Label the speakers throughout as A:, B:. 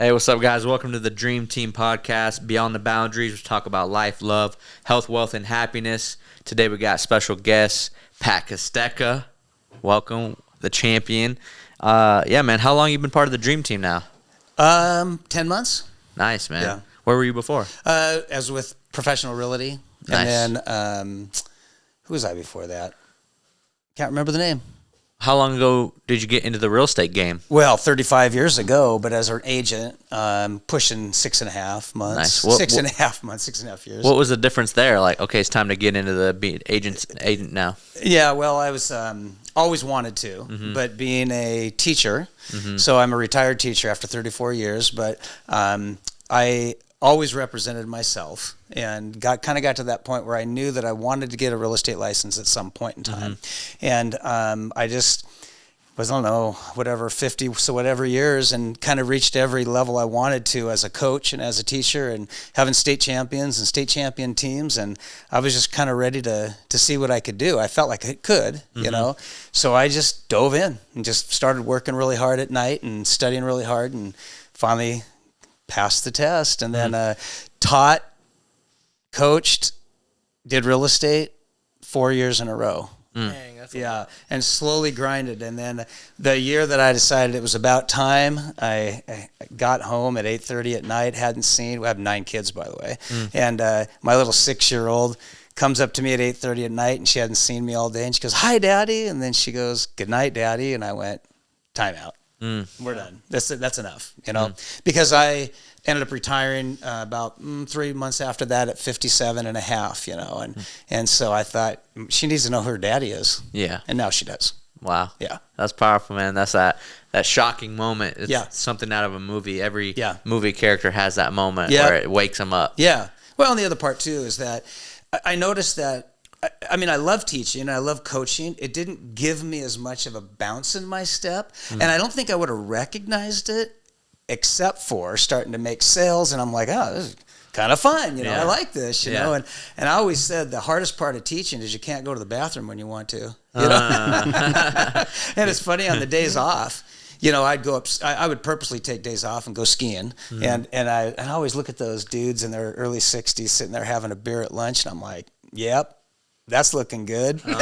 A: Hey, what's up, guys? Welcome to the Dream Team Podcast, Beyond the Boundaries. We talk about life, love, health, wealth, and happiness. Today we got special guest, Pat Kostecka. Welcome, the champion. Yeah, man, how long you been part of the Dream Team now?
B: 10 months.
A: Nice, man.
B: Yeah.
A: Where were you before?
B: As with Professional Realty.
A: Nice.
B: And then, who was I before that? Can't remember the name.
A: How long ago did you get into the real estate game?
B: Well, 35 years ago, but as an agent, pushing 6.5 months.
A: Nice.
B: 6.5 months, 6.5 years.
A: What was the difference there? Like, okay, it's time to get into the agent now.
B: Yeah, well, I was always wanted to, but being a teacher, so I'm a retired teacher after 34 years, but I always represented myself and got to that point where I knew that I wanted to get a real estate license at some point in time. And I just was, I don't know, whatever, 50, so whatever years, and kind of reached every level I wanted to as a coach and as a teacher, and having state champions and state champion teams. And I was just kind of ready to see what I could do. I felt like I could, you know. So I just dove in and just started working really hard at night and studying really hard, and finally passed the test, and then taught, coached, did real estate 4 years in a row.
C: Dang, that's
B: And slowly grinded. And then the year that I decided it was about time, I got home at 8:30 at night, we have 9 kids, by the way, and my little 6-year-old comes up to me at 8:30 at night, and she hadn't seen me all day, and she goes, "Hi, Daddy," and then she goes, "Good night, Daddy," and I went, "Time out. We're done. That's enough," you know, because I ended up retiring about 3 months after that at 57 and a half, you know, and so I thought she needs to know who her daddy is.
A: Yeah.
B: And now she does.
A: Wow.
B: Yeah.
A: That's powerful, man. That's that shocking moment. It's something out of a movie. Every movie character has that moment where it wakes them up.
B: Yeah. Well, and the other part, too, is that I noticed that, I mean, I love teaching, I love coaching. It didn't give me as much of a bounce in my step, and I don't think I would have recognized it except for starting to make sales, and I'm like, oh, this is kind of fun, you know, I like this, you know, and I always said the hardest part of teaching is you can't go to the bathroom when you want to, you know. And it's funny, on the days off, you know, I'd go up, I would purposely take days off and go skiing, and I always look at those dudes in their early 60s sitting there having a beer at lunch, and I'm like, yep, that's looking good, you know.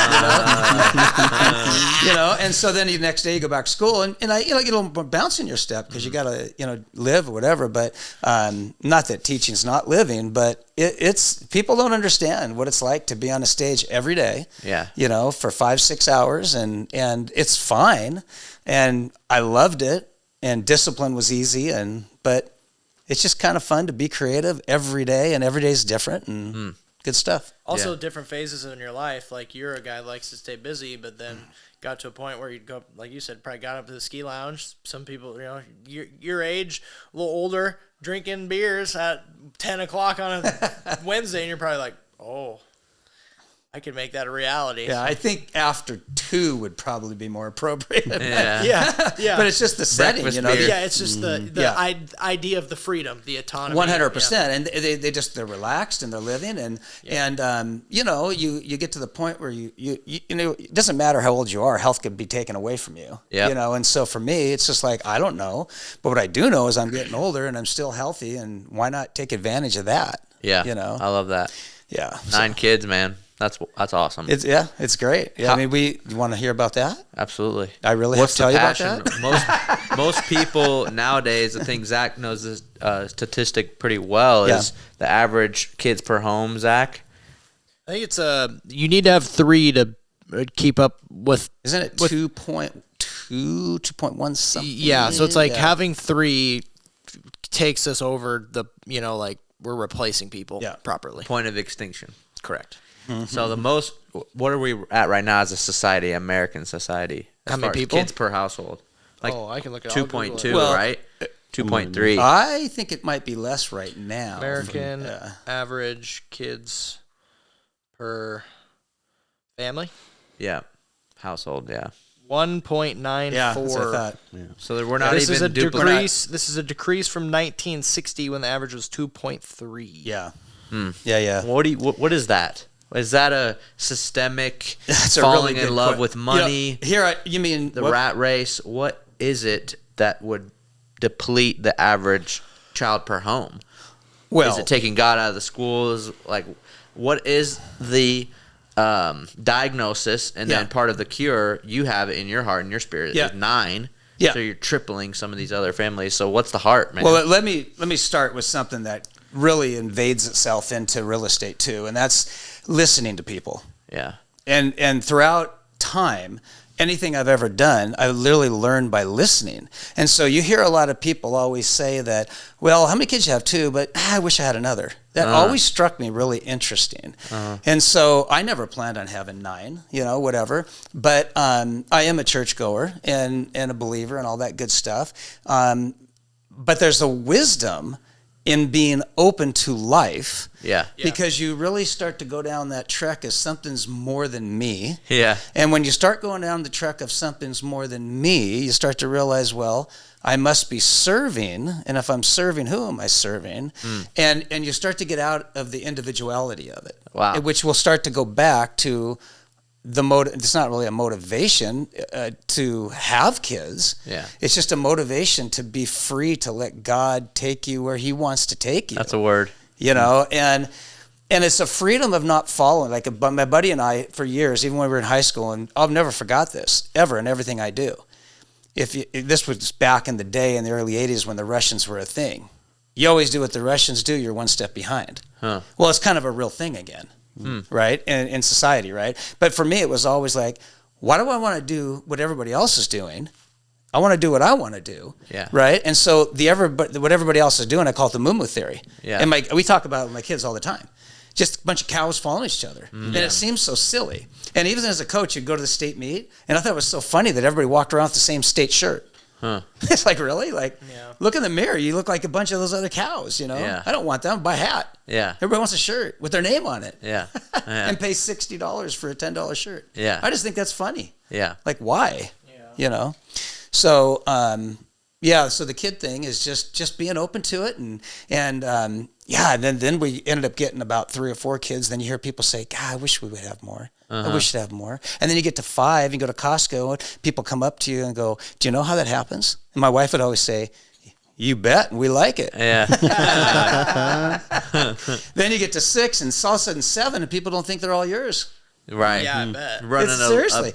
B: And so then the next day you go back to school, and I, you know, get a little bounce in your step because you got to, you know, live or whatever. But not that teaching's not living, but it's people don't understand what it's like to be on a stage every day, you know, for 5-6 hours, and it's fine, and I loved it, and discipline was easy, but it's just kind of fun to be creative every day, and every day is different, and good stuff.
C: Also, different phases in your life. Like, you're a guy who likes to stay busy, but then got to a point where you'd go, like you said, probably got up to the ski lounge. Some people, you know, your age, a little older, drinking beers at 10 o'clock on a Wednesday, and you're probably like, oh, I could make that a reality.
B: Yeah, I think after 2 would probably be more appropriate.
C: Yeah.
B: But it's just the setting,
A: Breakfast
B: you know.
A: beer.
C: Yeah, it's just the idea of the freedom, the autonomy.
B: 100%, and they're relaxed and they're living, and you know, you get to the point where you know, it doesn't matter how old you are, health can be taken away from you. You know, and so for me, it's just like, I don't know, but what I do know is I'm getting older and I'm still healthy, and why not take advantage of that?
A: Yeah,
B: you know,
A: I love that.
B: Yeah,
A: 9 kids, man. That's awesome.
B: It's great. Yeah, I mean, you want to hear about that?
A: Absolutely.
B: I really have to tell you about that?
A: Most people nowadays, I think Zach knows this statistic pretty well, is the average kids per home, Zach.
C: I think it's you need to have 3 to keep up with.
B: Isn't it 2.2, 2.1 something?
C: Yeah, so it's like having 3 takes us over the, you know, like we're replacing people properly.
A: Point of extinction.
C: Correct.
A: So what are we at right now as a society, American society?
C: How many people?
A: Kids per household. Like
C: I can look at
A: 2.2, right? 2.3.
B: I think it might be less right now.
C: American average kids per family.
A: Yeah. Household,
C: 1.94.
B: Yeah, that's what I thought.
A: Yeah. So we're not
C: this
A: even
C: is a
A: duplicating.
C: decrease. This is a decrease from 1960 when the average was 2.3.
B: Yeah.
A: Yeah. What is that? Is that a systemic
B: That's
A: falling
B: a really
A: in love with money?
B: You mean
A: the rat race? What is it that would deplete the average child per home?
B: Well,
A: Is it taking God out of the schools? Like, what is the diagnosis, and then part of the cure? You have it in your heart and your spirit.
B: Yeah.
A: Is 9.
B: Yeah.
A: So you're tripling some of these other families. So what's the heart, man?
B: Well, let me start with something that really invades itself into real estate too, and that's listening to people.
A: Yeah.
B: And throughout time, anything I've ever done, I literally learned by listening. And so you hear a lot of people always say that, well, how many kids you have? 2, but I wish I had another. That always struck me really interesting. And so I never planned on having 9, whatever. But I am a churchgoer and a believer and all that good stuff. But there's a wisdom in being open to life.
A: Yeah.
B: Because you really start to go down that trek as something's more than me.
A: Yeah.
B: And when you start going down the trek of something's more than me, you start to realize, well, I must be serving. And if I'm serving, who am I serving? And you start to get out of the individuality of it.
A: Wow.
B: Which will start to go back to it's not really a motivation to have kids.
A: Yeah.
B: It's just a motivation to be free to let God take you where he wants to take you.
A: That's a word.
B: And it's a freedom of not following. Like my buddy and I, for years, even when we were in high school, and I've never forgot this ever in everything I do. If this was back in the day in the early 80s when the Russians were a thing. You always do what the Russians do, you're one step behind.
A: Huh.
B: Well, it's kind of a real thing again. Right? In society, right? But for me, it was always like, why do I want to do what everybody else is doing? I want to do what I want to do.
A: Yeah.
B: Right? And so what everybody else is doing, I call it the moo theory.
A: Yeah.
B: And we talk about it with my kids all the time. Just a bunch of cows following each other. And it seems so silly. And even as a coach, you'd go to the state meet, and I thought it was so funny that everybody walked around with the same state shirt.
A: Huh.
B: It's like, really? Look in the mirror. You look like a bunch of those other cows,
A: Yeah.
B: I don't want them. Buy a hat.
A: Yeah.
B: Everybody wants a shirt with their name on it.
A: Yeah.
B: And pay $60 for a $10 shirt.
A: Yeah.
B: I just think that's funny.
A: Yeah.
B: Like, why?
C: Yeah.
B: So, so the kid thing is just being open to it. And then we ended up getting about 3 or 4 kids. Then you hear people say, God, I wish we would have more. I wish we'd have more. And then you get to 5, you go to Costco, and people come up to you and go, do you know how that happens? And my wife would always say, you bet, and we like it.
A: Yeah.
B: Then you get to 6, and all of a sudden 7, and people don't think they're all yours.
A: Right.
C: Yeah, I bet.
B: Seriously.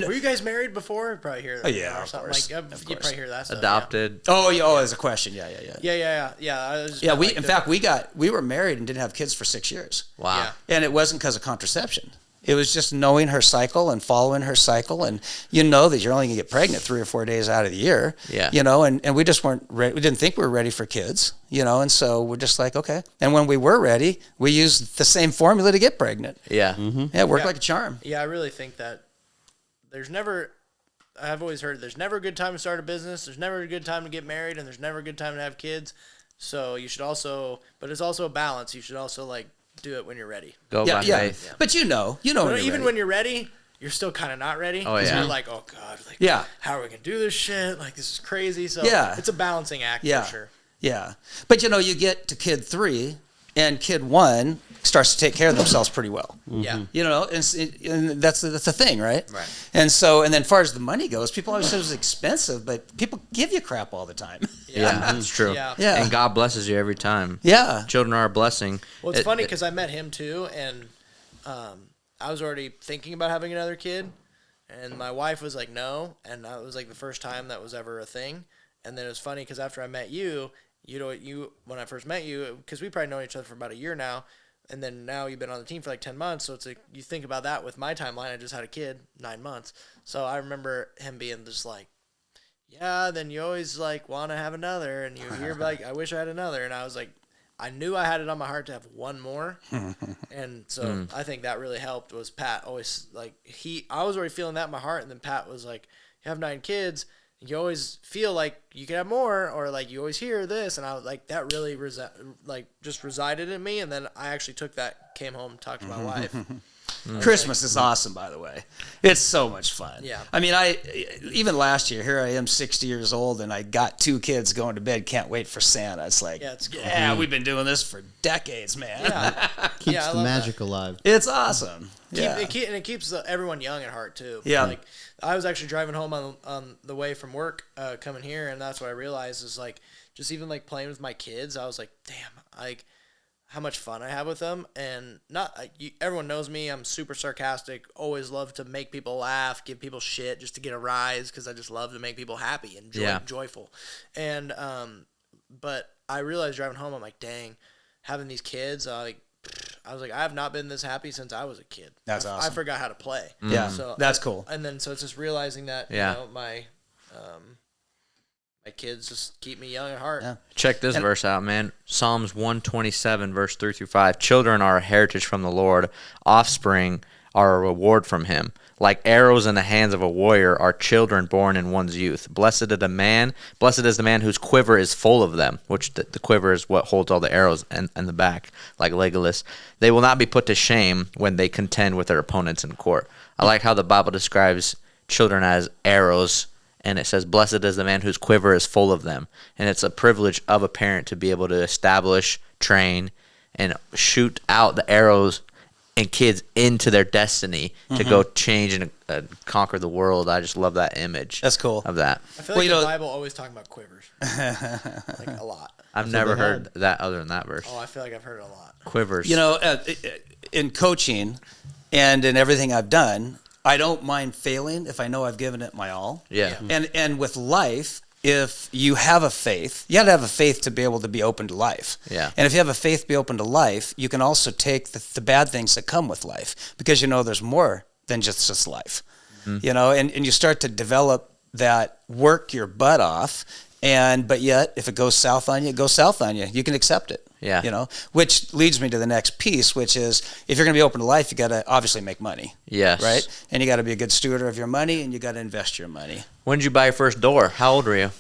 C: Were you guys married before? You'd probably hear that.
B: Oh, yeah,
C: or
B: of
C: something.
B: course.
C: You'd probably hear that stuff.
A: Adopted.
B: There's a question. Yeah.
C: Yeah.
B: In fact, we were married and didn't have kids for 6 years.
A: Wow.
C: Yeah.
B: And it wasn't because of contraception. It was just knowing her cycle and following her cycle, and that you're only gonna get pregnant 3 or 4 days out of the year.
A: Yeah.
B: And we just weren't ready. We didn't think we were ready for kids. And so we're just like, okay. And when we were ready, we used the same formula to get pregnant.
A: Yeah.
B: Yeah, it worked like a charm.
C: Yeah, I really think that I've always heard there's never a good time to start a business, there's never a good time to get married, and there's never a good time to have kids. So you should also, but it's also a balance. You should also do it when you're ready.
A: Go by faith.
B: Yeah. But
C: When you're ready, you're still kind of not ready.
A: Oh, yeah.
C: You're like, oh God, how are we gonna do this shit? This is crazy. So it's a balancing act for sure.
B: Yeah. But you get to kid 3, and kid 1 starts to take care of themselves pretty well.
C: Yeah.
B: And that's the thing, right?
A: Right.
B: And so, and then as far as the money goes, people always say it's expensive, but people give you crap all the time.
A: Yeah, that's true.
C: Yeah.
B: Yeah.
A: And God blesses you every time.
B: Yeah.
A: Children are a blessing.
C: Well, it's funny because I met him too, and I was already thinking about having another kid, and my wife was like, no, and that was the first time that was ever a thing. And then it was funny because after I met you when I first met you, because we probably known each other for about a year now, and then now you've been on the team for 10 months, so it's you think about that with my timeline. I just had a kid, 9 months, so I remember him being just yeah, then you always want to have another, and you hear I wish I had another, and I was I knew I had it on my heart to have one more, and so I think that really helped. Was Pat always I was already feeling that in my heart, and then Pat was you have 9 kids, you always feel like you could have more, or you always hear this, and I was that really just resided in me, and then I actually took that, came home, talked to my wife.
B: Christmas is awesome, by the way. It's so much fun.
C: Yeah.
B: I mean, even last year, here I am 60 years old, and I got 2 kids going to bed, can't wait for Santa. It's like,
C: Yeah, it's cool.
B: we've been doing this for decades, man.
C: Yeah.
D: Keeps
C: Yeah, I
D: the
C: love
D: magic alive.
B: It's awesome. Yeah.
C: It keeps everyone young at heart too.
B: Yeah.
C: Like I was actually driving home on the way from work, coming here, and that's what I realized is like just even like playing with my kids. I was like, damn, like how much fun I have with them, and everyone knows me. I'm super sarcastic. Always love to make people laugh, give people shit just to get a rise because I just love to make people happy and joyful. And but I realized driving home, I'm like, dang, having these kids, I was like, I have not been this happy since I was a kid.
B: That's awesome.
C: I forgot how to play.
B: Yeah,
C: so
B: that's cool.
C: And then so it's just realizing that you know, my kids just keep me young at heart.
B: Yeah.
A: Check this verse out, man. Psalms 127, verse 3 through 5. Children are a heritage from the Lord. Offspring are a reward from him. Like arrows in the hands of a warrior are children born in one's youth. Blessed is the man whose quiver is full of them, which the quiver is what holds all the arrows in the back, like Legolas. They will not be put to shame when they contend with their opponents in court. I like how the Bible describes children as arrows, and it says, blessed is the man whose quiver is full of them. And it's a privilege of a parent to be able to establish, train, and shoot out the arrows and kids into their destiny to go change and conquer the world. I just love that image.
B: That's cool.
A: Of that.
C: I feel like the Bible always talking about quivers. Like a lot.
A: I've never heard that other than that verse.
C: Oh, I feel like I've heard it a lot.
A: Quivers.
B: You know, in coaching and in everything I've done, I don't mind failing if I know I've given it my all.
A: Yeah.
B: And with life, if you have a faith, you have to have a faith to be able to be open to life.
A: Yeah.
B: And if you have a faith to be open to life, you can also take the bad things that come with life because you know there's more than just life. Mm-hmm. You know, and you start to develop that, work your butt off, but yet if it goes south on you, it goes south on you. You can accept it.
A: Yeah.
B: You know, which leads me to the next piece, which is if you're going to be open to life, you got to obviously make money.
A: Yes.
B: Right? And you got to be a good steward of your money, and you got to invest your money.
A: When did you buy your first door? How old were you?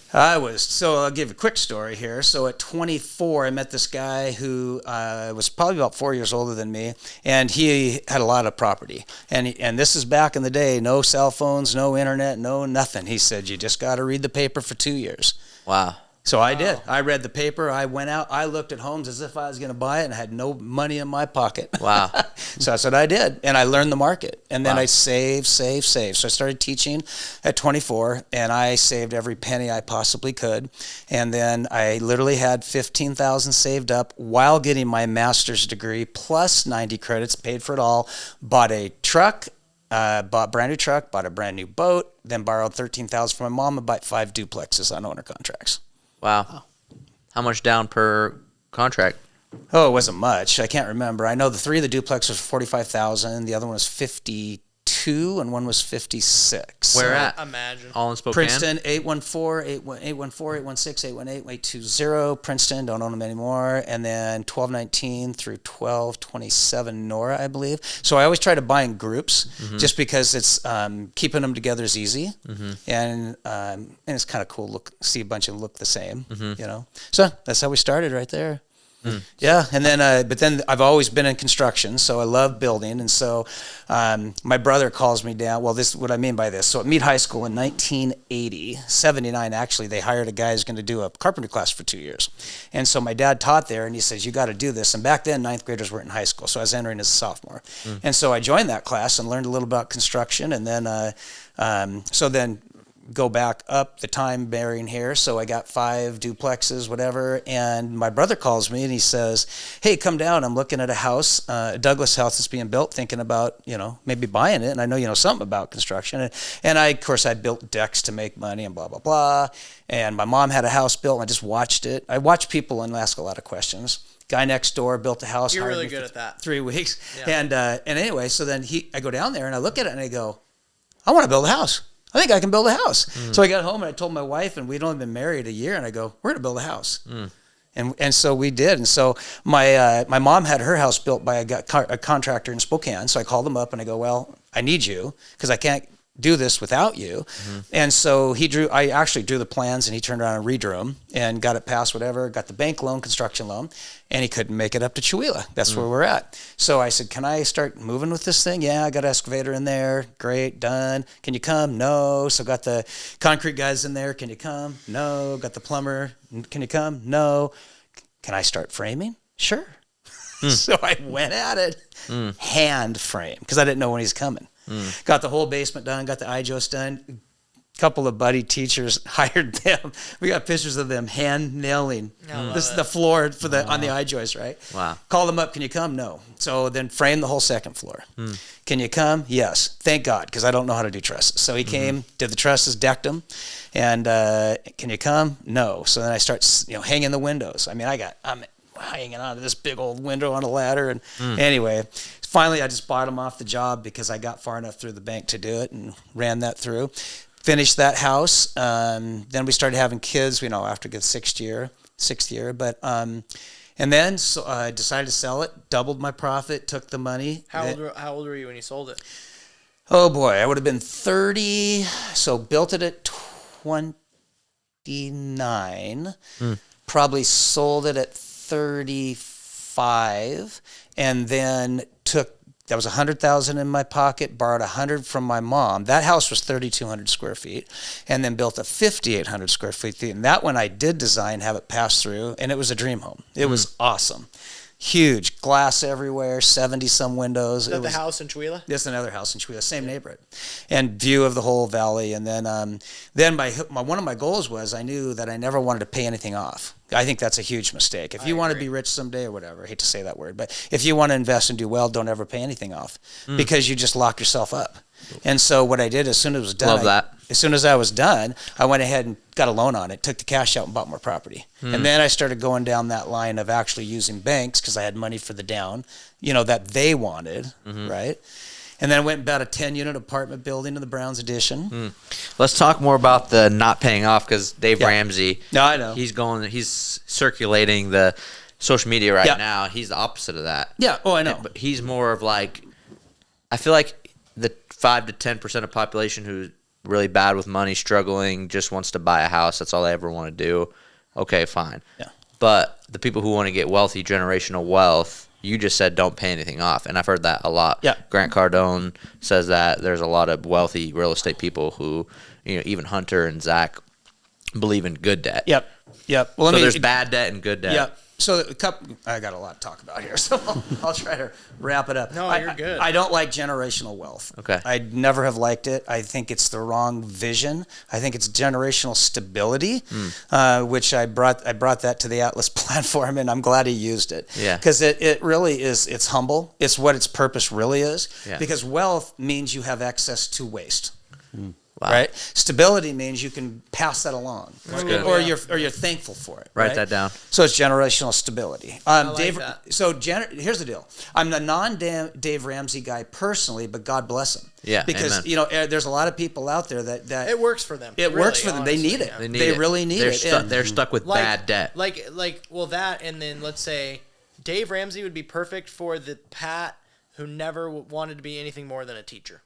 B: So I'll give a quick story here. So at 24, I met this guy who was probably about 4 years older than me, and he had a lot of property. And this is back in the day, no cell phones, no internet, no nothing. He said, you just got to read the paper for 2 years.
A: Wow.
B: So I did. I read the paper. I went out. I looked at homes as if I was going to buy it and had no money in my pocket.
A: Wow.
B: So that's what I did. And I learned the market. And then I saved. So I started teaching at 24, and I saved every penny I possibly could. And then I literally had $15,000 saved up while getting my master's degree plus 90 credits, paid for it all, bought a truck, bought a brand new truck, bought a brand new boat, then borrowed $13,000 from my mom and bought 5 duplexes on owner contracts.
A: Wow. How much down per contract?
B: Oh, it wasn't much. I can't remember. I know the 3 of the duplexes was $45,000. The other one was $52,000, and one was $56,000.
A: Where at?
C: Imagine.
A: All in Spokane?
B: Princeton, 814-818-818-820. Princeton, don't own them anymore. And then 1219 through 1227 Nora, I believe. So I always try to buy in groups just because it's keeping them together is easy. And it's kind of cool to see a bunch of them look the same, you know. So that's how we started right there. Yeah, and then but then I've always been in construction, so I love building, and so my brother calls me down. Well, this is what I mean by this. So at Meade High School in 79 actually, they hired a guy who's going to do a carpentry class for 2 years, and so my dad taught there, and he says you got to do this. And back then, ninth graders weren't in high school, so I was entering as a sophomore, and so I joined that class and learned a little about construction, and then so then. Go back up the time bearing here. So I got 5 duplexes, whatever. And my brother calls me and he says, hey, come down. I'm looking at a house, a Douglas house that's being built, thinking about, you know, maybe buying it. And I know you know something about construction. And I, of course, I built decks to make money and blah, blah, blah. And my mom had a house built and I just watched it. I watch people and ask a lot of questions. Guy next door built a house.
C: You're really good at that.
B: 3 weeks.
C: Yeah.
B: And anyway, so then I go down there and I look at it and I go, I want to build a house. I think I can build a house. So I got home and I told my wife, and we'd only been married a year, and I go, we're going to build a house. And so we did. And so my mom had her house built by a contractor in Spokane. So I called them up and I go, well, I need you because I can't do this without you. And so I actually drew the plans, and he turned around and redrew them and got it passed, whatever, got the bank loan, construction loan, and he couldn't make it up to Chihuahua. That's where we're at. So I said, can I start moving with this thing? Yeah, I got an excavator in there. Great, done. Can you come? No. So got the concrete guys in there. Can you come? No. Got the plumber. Can you come? No. Can I start framing? Sure. So I went at it, hand frame, because I didn't know when he's coming. Got the whole basement done, got the I-joist done. A couple of buddy teachers hired them. We got pictures of them hand nailing the floor for on the I-joist, right?
A: Wow.
B: Call them up, can you come? No. So then frame the whole second floor. Can you come? Yes. Thank God, because I don't know how to do trusses. So he came, did the trusses, decked them, and can you come? No. So then I start hanging the windows. I mean, I'm hanging on to this big old window on a ladder, and anyway, finally I just bought him off the job because I got far enough through the bank to do it and ran that through. Finished that house. Then we started having kids, after the sixth year. But and then I decided to sell it. Doubled my profit. Took the money.
C: How old were you when you sold it?
B: Oh boy, I would have been 30. So built it at 29. Probably sold it at 35, and then that was $100,000 in my pocket, borrowed $100 from my mom. That house was 3,200 square feet, and then built a 5,800 square feet. And that one I did design, have it pass through, and it was a dream home. It was awesome. Huge, glass everywhere, 70-some windows.
C: Is that the house in Chihuahua?
B: That's another house in Chihuahua, same neighborhood, and view of the whole valley. And then one of my goals was I knew that I never wanted to pay anything off. I think that's a huge mistake. If you want to be rich someday or whatever, I hate to say that word, but if you want to invest and do well, don't ever pay anything off because you just lock yourself up. And so what I did as soon as it was done, as soon as I was done, I went ahead and got a loan on it, took the cash out and bought more property. And then I started going down that line of actually using banks because I had money for the down, that they wanted, right? And then I went and bought a 10-unit apartment building in the Browns Addition.
A: Let's talk more about the not paying off, because Dave Ramsey,
B: no, I know.
A: He's circulating the social media right now. He's the opposite of that.
B: Yeah, oh, I know.
A: But he's more of like, I feel like the 5 to 10% of population who's really bad with money, struggling, just wants to buy a house. That's all they ever want to do. Okay, fine.
B: Yeah.
A: But the people who want to get wealthy, generational wealth, you just said don't pay anything off. And I've heard that a lot.
B: Yeah.
A: Grant Cardone says that. There's a lot of wealthy real estate people who, even Hunter and Zach believe in good debt.
B: Yep. Well,
A: so there's bad debt and good debt.
B: Yep. So I got a lot to talk about here, so I'll try to wrap it up.
C: No, you're good.
B: I don't like generational wealth.
A: Okay.
B: I never have liked it. I think it's the wrong vision. I think it's generational stability, which I brought that to the Atlas platform, and I'm glad he used it.
A: Yeah.
B: Because it really is, it's humble. It's what its purpose really is.
A: Yeah.
B: Because wealth means you have access to waste.
A: Wow.
B: Right? Stability means you can pass that along,
A: good.
B: Or you're thankful for it.
A: Write
B: right?
A: that down.
B: So it's generational stability.
C: like
B: Dave,
C: that.
B: So here's the deal. I'm the non-Dave Ramsey guy personally, but God bless him.
A: Yeah,
B: because
A: amen.
B: There's a lot of people out there that
C: It works for them.
B: it works for them. They need it.
A: They need
B: They
A: it.
B: really need it.
A: They're stuck with bad debt.
C: That, and then let's say Dave Ramsey would be perfect for the Pat who never wanted to be anything more than a teacher.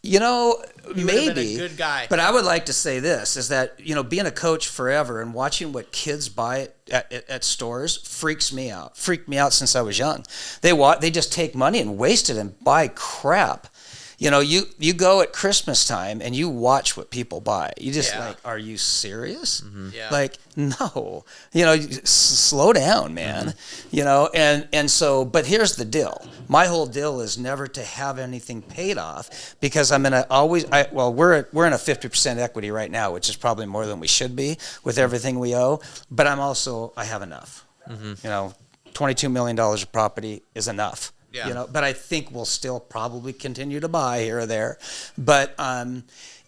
B: He
C: He would have been
B: maybe
C: a good guy.
B: But I would like to say this is that being a coach forever and watching what kids buy at stores freaked me out since I was young. They just take money and waste it and buy crap. You go at Christmas time and you watch what people buy. You just are you serious?
C: Yeah.
B: Like, no, slow down, man. And so, but here's the deal. My whole deal is never to have anything paid off because I'm gonna always. We're in a 50% equity right now, which is probably more than we should be with everything we owe. But I have enough. $22 million of property is enough.
C: Yeah.
B: But I think we'll still probably continue to buy here or there. But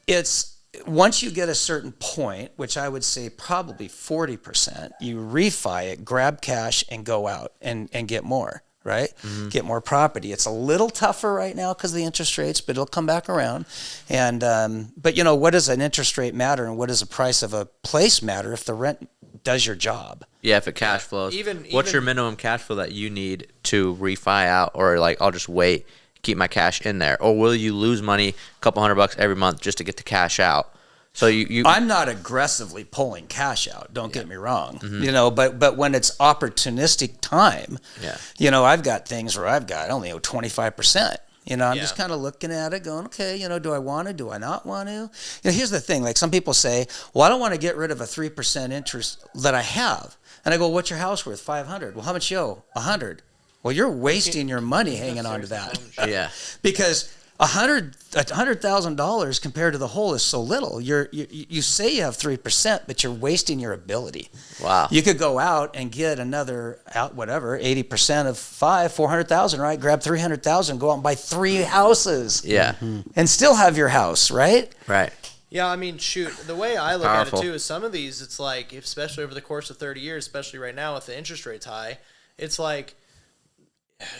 B: it's once you get a certain point, which I would say probably 40%, you refi it, grab cash, and go out and get more, right? Get more property. It's a little tougher right now because of the interest rates, but it'll come back around. And but what does an interest rate matter, and what does the price of a place matter if the rent does your job?
A: Yeah, if it cash flows. What's your minimum cash flow that you need to refi out, or like I'll just wait keep my cash in there? Or will you lose money, a couple $100 every month just to get the cash out? So
B: I'm not aggressively pulling cash out. Don't get me wrong. But when it's opportunistic time, I've got things where I only owe 25%. I'm just kind of looking at it going, okay, do I want to? Do I not want to? Here's the thing. Like some people say, well, I don't want to get rid of a 3% interest that I have. And I go, what's your house worth? $500. Well, how much you owe? $100. Well, you're wasting your money hanging on to that.
A: Yeah.
B: Because $100,000 compared to the whole is so little. You say you have 3%, but you're wasting your ability.
A: Wow.
B: You could go out and get another 80% of 400,000, right? Grab 300,000, go out and buy 3 houses.
A: Yeah.
B: And still have your house, right?
A: Right.
C: Yeah, I mean, shoot, the way I look
A: Powerful.
C: at it too is some of these, it's like, especially over the course of 30 years, especially right now with the interest rates high, it's like,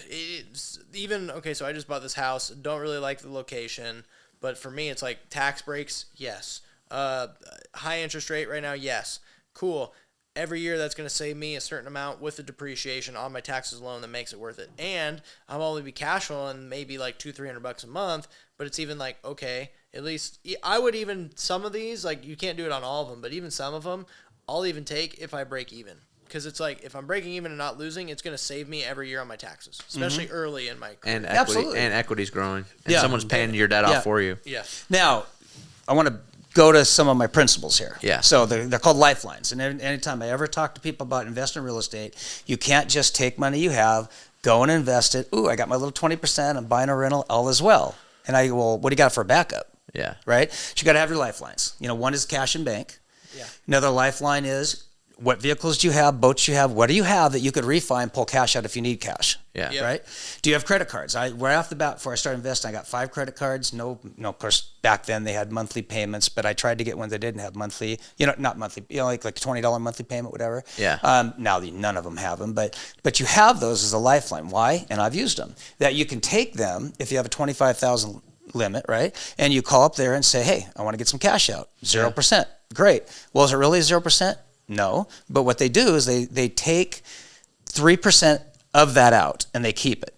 C: it's even, okay, so I just bought this house, don't really like the location, but for me, it's like tax breaks, yes. High interest rate right now, yes. Cool. Every year that's going to save me a certain amount with the depreciation on my taxes alone that makes it worth it. And I'll only be cash flowing maybe like $200-300 a month, but it's even like, okay, at least I would even, some of these, like you can't do it on all of them, but even some of them, I'll even take if I break even. Because it's like, if I'm breaking even and not losing, it's going to save me every year on my taxes, especially early in my career.
A: And equity's growing. And someone's paying your debt off for you.
C: Yeah.
B: Now, I want to go to some of my principles here.
A: Yeah.
B: So they're called lifelines. And anytime I ever talk to people about investing in real estate, you can't just take money you have, go and invest it. Ooh, I got my little 20%. I'm buying a rental, all is well. And I go, well, what do you got for a backup?
A: Yeah.
B: Right? So you got to have your lifelines. One is cash and bank.
C: Yeah.
B: Another lifeline is, what vehicles do you have, boats you have, what do you have that you could refi and pull cash out if you need cash?
A: Yeah.
C: Yep.
B: Right? Do you have credit cards? Right off the bat, before I started investing, I got 5 credit cards. No, of course, back then they had monthly payments, but I tried to get ones that didn't have monthly, not monthly, like a $20 monthly payment, whatever.
A: Yeah.
B: Now none of them have them, but you have those as a lifeline. Why? And I've used them. That you can take them if you have a 25,000 limit, right? And you call up there and say, hey, I want to get some cash out. 0%. Great. Well, is it really 0%? No, but what they do is they take 3% of that out and they keep it.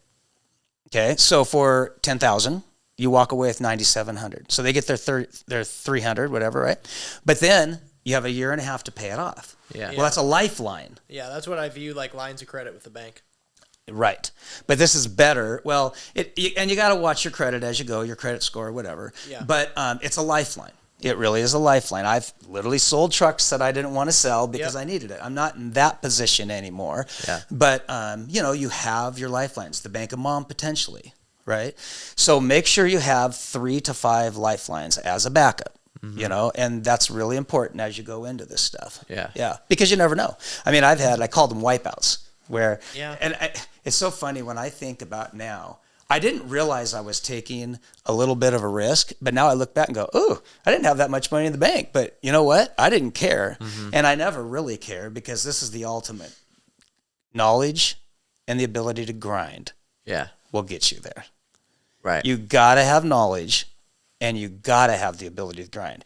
B: Okay, so for 10,000, you walk away with 9,700. So they get their 300, whatever, right? But then you have a year and a half to pay it off.
A: Yeah.
B: Well, that's a lifeline.
C: Yeah, that's what I view like lines of credit with the bank.
B: Right. But this is better. Well, and you got to watch your credit as you go, your credit score, whatever.
C: Yeah.
B: But it's a lifeline. It really is a lifeline. I've literally sold trucks that I didn't want to sell because I needed it. I'm not in that position anymore. Yeah. But, you have your lifelines, the Bank of Mom potentially, right? So make sure you have 3 to 5 lifelines as a backup. And that's really important as you go into this stuff.
A: Yeah.
B: Yeah. Because you never know. I mean, I called them wipeouts where, it's so funny when I think about now, I didn't realize I was taking a little bit of a risk, but now I look back and go, oh, I didn't have that much money in the bank, but you know what? I didn't care. And I never really cared because this is the ultimate. Knowledge and the ability to grind will get you there.
A: Right.
B: You got to have knowledge and you got to have the ability to grind.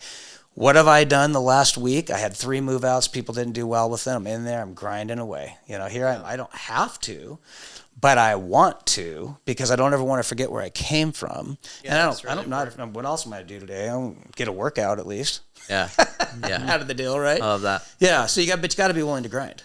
B: What have I done the last week? I had 3 move outs. People didn't do well with them. I'm in there. I'm grinding away. Here I don't have to. But I want to because I don't ever want to forget where I came from.
C: Yeah,
B: and what else am I going to do today? I'll get a workout at least.
A: Yeah. Yeah.
B: Out of the deal, right?
A: I love that.
B: Yeah. So you got to be willing to grind.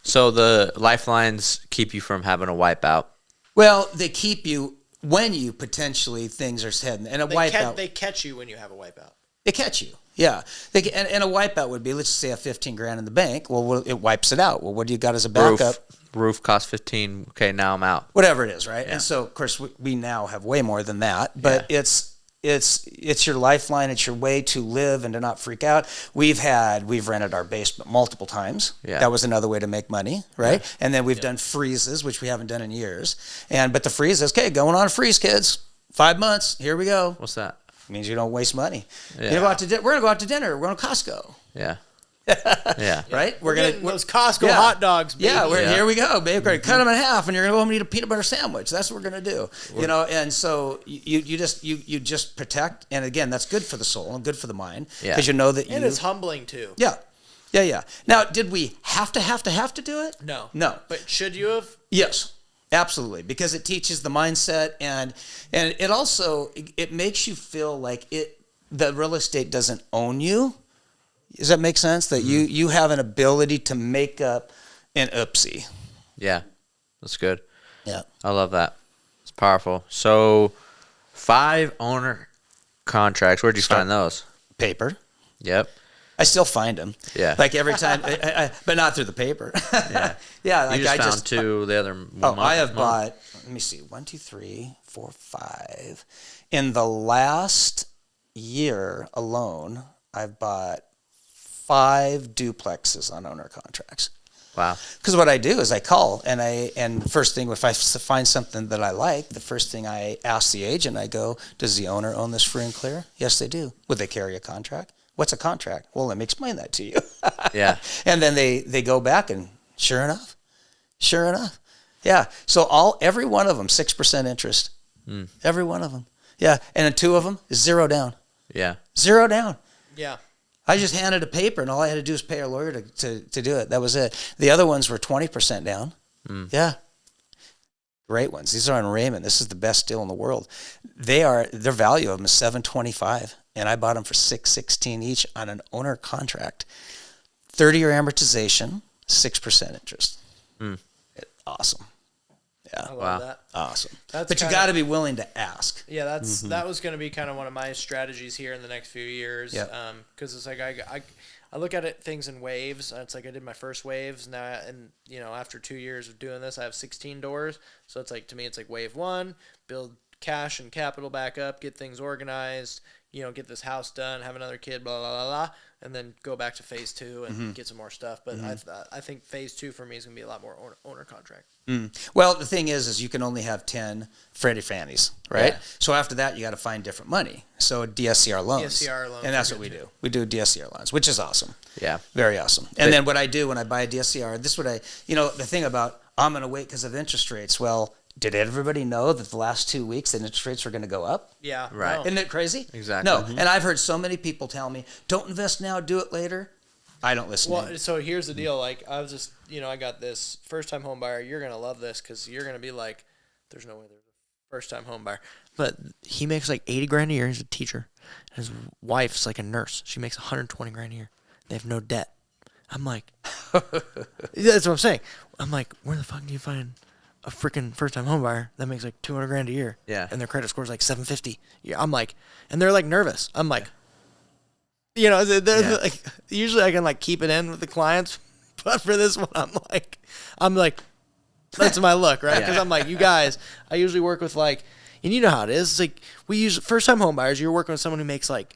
A: So the lifelines keep you from having a wipeout.
B: Well, they keep you when you potentially things are heading. And wipeout.
C: They catch you when you have a wipeout.
B: They catch you. Yeah. And a wipeout would be, let's just say I have $15,000 in the bank. Well, it wipes it out. Well, what do you got as a backup?
A: Roof costs 15. Okay, now I'm out.
B: Whatever it is, right?
A: Yeah.
B: And so, of course, we now have way more than that. But it's your lifeline. It's your way to live and to not freak out. We've rented our basement multiple times.
A: Yeah.
B: That was another way to make money, right? Yeah. And then we've done freezes, which we haven't done in years. But the freeze is, okay, going on a freeze, kids. 5 months. Here we go.
A: What's that?
B: It means you don't waste money.
A: Yeah.
B: We're going to go out to dinner. We're going to Costco.
A: Yeah. Yeah.
B: Right?
C: We're getting those Costco hot dogs, baby.
B: Yeah, here we go, babe. We're going to cut them in half, and you're going to go home and eat a peanut butter sandwich. That's what we're going to do. And so you just protect, and again, that's good for the soul and good for the mind because you know that
C: and it's humbling too.
B: Yeah. Now, did we have to do it?
C: No.
B: No.
C: But should you have?
B: Yes. Absolutely, because it teaches the mindset, and it also it makes you feel like the real estate doesn't own you. Does that make sense? That you have an ability to make up an oopsie.
A: Yeah, that's good.
B: Yeah,
A: I love that. It's powerful. So 5 owner contracts. Where'd you find those?
B: paper.
A: Yep.
B: I still find them.
A: Yeah.
B: Like every time, but not through the paper.
A: Yeah.
B: Yeah.
A: You
B: Like
A: just
B: I
A: found 2 the other month.
B: I have bought. Let me see. 1, 2, 3, 4, 5. In the last year alone, I've bought 5 duplexes on owner contracts.
A: Wow.
B: Because what I do is I call and first thing, if I find something that I like, the first thing I ask the agent, I go, does the owner own this free and clear? Yes, they do. Would they carry a contract? What's a contract? Well, let me explain that to you.
A: Yeah.
B: And then they go back and sure enough. Yeah. So every one of them, 6% interest. Every one of them. Yeah. And then 2 of them is 0 down.
A: Yeah.
B: 0 down.
C: Yeah.
B: I just handed a paper, and all I had to do was pay a lawyer to do it. That was it. The other ones were 20% down. Yeah. Great ones. These are on Raymond. This is the best deal in the world. Their value of them is $725, and I bought them for $616 each on an owner contract. 30-year amortization, 6% interest. Awesome. Yeah.
C: I love that.
B: Awesome.
C: That's
B: But you got to be willing to ask.
C: Yeah, that was going to be kind of one of my strategies here in the next few years.
B: Yep.
C: Because it's like I look at things in waves. It's like I did my first waves now, and after 2 years of doing this, I have 16 doors. So it's like, to me, it's like wave 1, build cash and capital back up, get things organized, get this house done, have another kid, blah blah blah blah, and then go back to phase 2 and get some more stuff. But I think phase 2 for me is gonna be a lot more owner contract.
B: Well, the thing is you can only have 10 Freddie Fannies, right?
C: Yeah.
B: So after that, you got to find different money. So DSCR loans.
C: DSCR loans
B: And that's
C: are
B: what we
C: good
B: do. We do DSCR loans, which is awesome.
A: Yeah.
B: Very awesome. And then what I do when I buy a DSCR, this is what the thing about I'm going to wait because of interest rates. Well, did everybody know that the last 2 weeks the interest rates were going to go up?
C: Yeah.
A: Right.
C: No.
B: Isn't it crazy?
A: Exactly.
B: No. And I've heard so many people tell me, don't invest now, do it later. I don't listen.
C: Well, so here's the deal. Like, I was just, I got this first-time home buyer. You're gonna love this because you're gonna be like, "There's no way there's a first-time home buyer." But he makes like $80,000 a year. He's a teacher. His wife's like a nurse. She makes $120,000 a year. They have no debt. I'm like, that's what I'm saying. I'm like, where the fuck do you find a freaking first-time home buyer that makes like $200,000 a year?
A: Yeah.
C: And their credit score is like 750. Yeah. I'm like, and they're like nervous. I'm like. Like, usually I can like keep it in with the clients, but for this one, I'm like, that's my look, right? Because I'm like, you guys, I usually work with like, and you know how it is. It's like we use first time home buyers. You're working with someone who makes like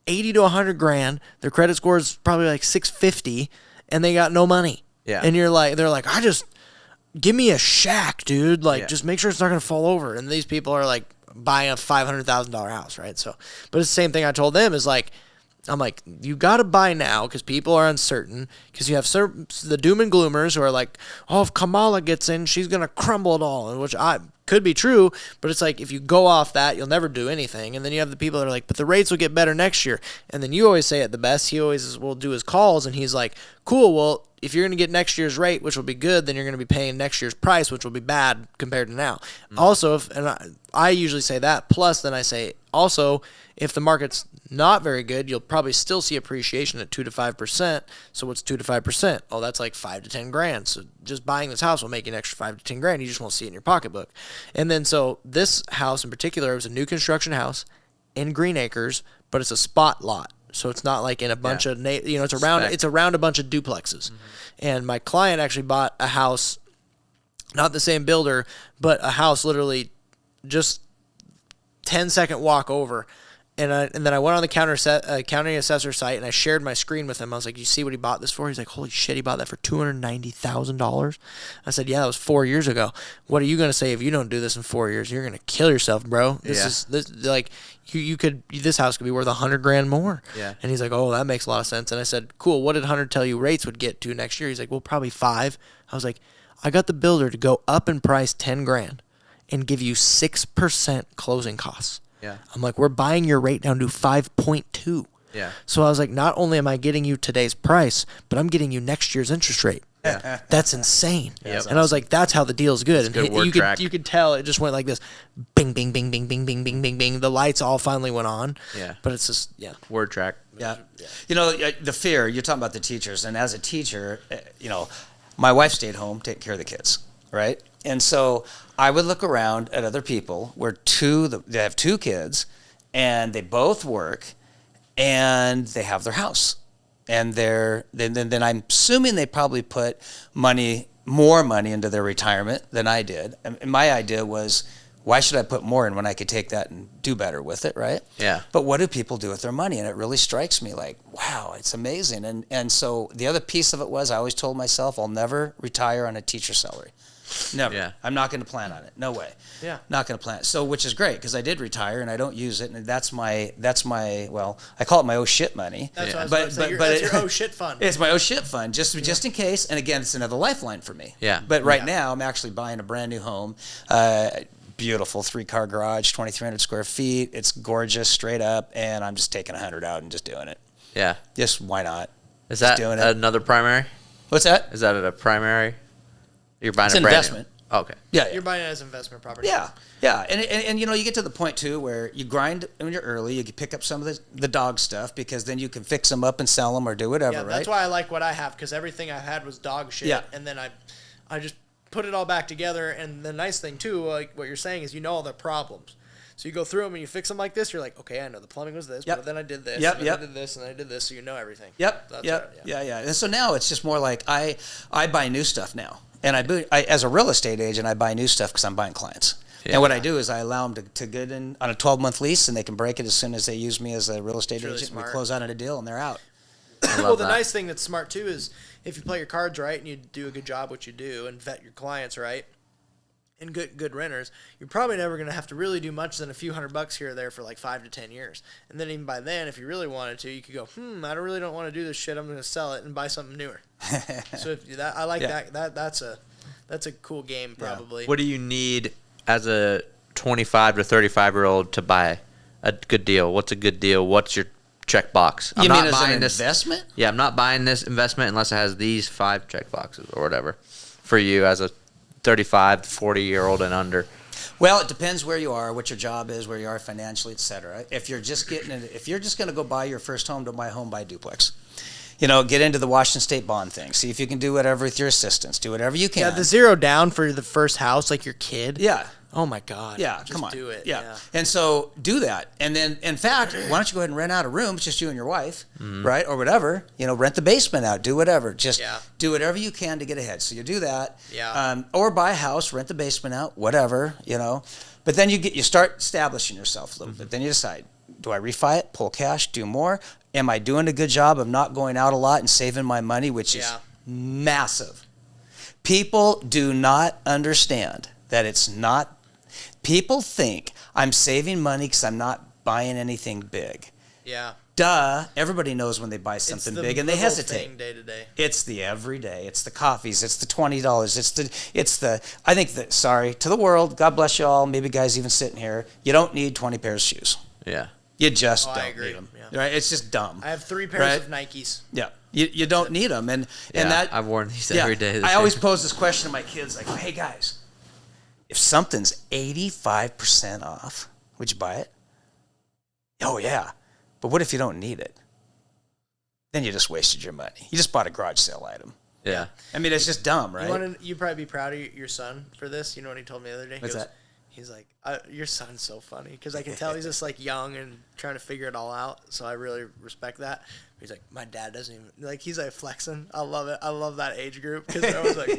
C: 80 to 100 grand. Their credit score is probably like 650, and they got no money.
A: Yeah.
C: And they're like, give me a shack, dude. Like, just make sure it's not gonna fall over. And these people are like buying a $500,000 house, right? So, but it's the same thing I told them is like. I'm like, you got to buy now because people are uncertain. Because you have the doom and gloomers who are like, oh, if Kamala gets in, she's going to crumble it all. Which could be true, but it's like if you go off that, you'll never do anything. And then you have the people that are like, but the rates will get better next year. And then you always say it the best. He always will do his calls, and he's like, cool, well, if you're going to get next year's rate, which will be good, then you're going to be paying next year's price, which will be bad compared to now. Also, I usually say that. Plus, then I say, also, if the market's not very good, you'll probably still see appreciation at 2 to 5%. So what's 2 to 5%? Oh, that's like 5 to 10 grand. So just buying this house will make you an extra 5 to 10 grand. You just won't see it in your pocketbook. And then so this house in particular was a new construction house in Green Acres, but it's a spot lot. So it's not like in a bunch of it's around a bunch of duplexes. And my client actually bought a house, not the same builder, but a house literally just 10-second walk over. And then I went on the county assessor site and I shared my screen with him. I was like, "You see what he bought this for?" He's like, "Holy shit, he bought that for $290,000." I said, "Yeah, that was 4 years ago. What are you gonna say if you don't do this in 4 years? You're gonna kill yourself, bro. This house could be worth $100 grand more."
A: Yeah.
C: And he's like, "Oh, that makes a lot of sense." And I said, "Cool. What did Hunter tell you rates would get to next year?" He's like, "Well, probably 5." I was like, "I got the builder to go up in price 10 grand and give you 6% closing costs."
A: Yeah.
C: I'm like, we're buying your rate down to 5.2.
A: Yeah.
C: So I was like, not only am I getting you today's price, but I'm getting you next year's interest rate. That's insane.
A: Yep.
C: And I was like, that's how the deal's good.
A: Good
C: And
A: word track.
C: you could tell it just went like this, bing, bing, bing, bing, bing, bing, bing, bing, bing. The lights all finally went on.
A: Yeah.
C: But it's just
A: Word track.
B: Yeah. You know, the fear, you're talking about the teachers. And as a teacher, you know, my wife stayed home taking care of the kids, right? And so I would look around at other people where they have two kids and they both work and they have their house. And then I'm assuming they probably put more money into their retirement than I did. And my idea was, why should I put more in when I could take that and do better with it, right?
A: Yeah.
B: But what do people do with their money? And it really strikes me like, wow, it's amazing. And so the other piece of it was, I always told myself, I'll never retire on a teacher's salary. Never.
A: Yeah.
B: I'm not going to plan on it. No way.
C: Yeah.
B: Not going to plan. So, which is great because I did retire and I don't use it, and that's my well, I call it my oh shit money.
C: That's what I was about to say. That's your oh shit fund.
B: It's my oh shit fund, just in case. And again, it's another lifeline for me.
A: Yeah.
B: But right now, I'm actually buying a brand new home. Beautiful 3-car garage, 2,300 square feet. It's gorgeous, straight up, and I'm just taking 100 out and just doing it.
A: Yeah.
B: Just why not?
A: Is
B: Just
A: that
B: doing it.
A: another primary?
B: What's that?
A: Is that a primary? You're buying
B: It's
A: a
B: an
A: brand
B: investment.
A: New. Okay.
B: Yeah.
C: You're buying it as investment property.
B: Yeah, yeah, and you know, you get to the point too where you grind when you're early. You can pick up some of the dog stuff because then you can fix them up and sell them or do whatever.
C: Yeah,
B: right?
C: that's why I like what I have, because everything I had was dog shit.
B: Yeah.
C: And then I just put it all back together. And the nice thing too, like what you're saying, is you know all their problems. So you go through them and you fix them like this. You're like, okay, I know the plumbing was this,
B: Yep.
C: but then I did this,
B: Yep,
C: and
B: yep.
C: I did this, and I did this, so you know everything.
B: Yep.
C: That's
B: Yep.
C: right,
B: Yeah. And so now it's just more like I buy new stuff now, and I as a real estate agent, I buy new stuff because I'm buying clients.
A: Yeah.
B: And what I do is I allow them to get in on a 12-month lease, and they can break it as soon as they use me as a real estate
C: really
B: agent.
C: smart.
B: We close out on a deal, and they're out.
C: Well, the
A: that.
C: nice thing that's smart too is if you play your cards right and you do a good job what you do and vet your clients right, and good renters, you're probably never going to have to really do much than a few $100 here or there for like 5 to 10 years. And then even by then, if you really wanted to, you could go, I really don't want to do this shit. I'm going to sell it and buy something newer. So I like that. That's a cool game probably.
A: What do you need as a 25 to 35-year-old to buy a good deal? What's a good deal? What's your checkbox?
B: You mean as an investment?
A: Yeah, I'm not buying this investment unless it has these 5 checkboxes or whatever for you as a 35 to 40-year-old and under.
B: Well, it depends where you are, what your job is, where you are financially, et cetera. If you're just going to go buy your first home, don't buy a home, buy a duplex. You know, get into the Washington State bond thing. See if you can do whatever with your assistants. Do whatever you can.
C: Yeah, the 0 down for the first house, like your kid.
B: Yeah.
C: Oh my God.
B: Yeah,
C: Just
B: come on.
C: do it.
B: Yeah. And so do that. And then, in fact, why don't you go ahead and rent out a room? It's just you and your wife, right? Or whatever. You know, rent the basement out. Do whatever. Just do whatever you can to get ahead. So you do that.
C: Yeah.
B: Or buy a house, rent the basement out, whatever, you know. But then you start establishing yourself a little bit. Then you decide, do I refi it, pull cash, do more? Am I doing a good job of not going out a lot and saving my money, which is massive? People do not understand that it's not. People think I'm saving money because I'm not buying anything big.
C: Yeah.
B: Duh. Everybody knows when they buy something big and they hesitate.
C: Thing day to day.
B: It's the everyday. It's the coffees. It's the $20. It's the. I think that. Sorry to the world. God bless you all. Maybe guys even sitting here. You don't need 20 pairs of shoes.
A: Yeah.
B: You just don't
C: I agree.
B: need them.
C: Yeah.
B: Right? It's just dumb.
C: I have 3 pairs of Nikes.
B: Yeah. You don't need them. And that.
A: I've worn these every day.
B: I always pose this question to my kids, like, hey guys, if something's 85% off, would you buy it? Oh yeah. But what if you don't need it? Then you just wasted your money. You just bought a garage sale item.
A: Yeah.
B: I mean, it's just dumb, right?
C: You'd probably be proud of your son for this. You know what he told me the other day?
B: What's that?
C: He's like, your son's so funny because I can tell he's just like young and trying to figure it all out. So I really respect that. He's like, my dad doesn't even like. He's like flexing. I love it. I love that age group because I was like,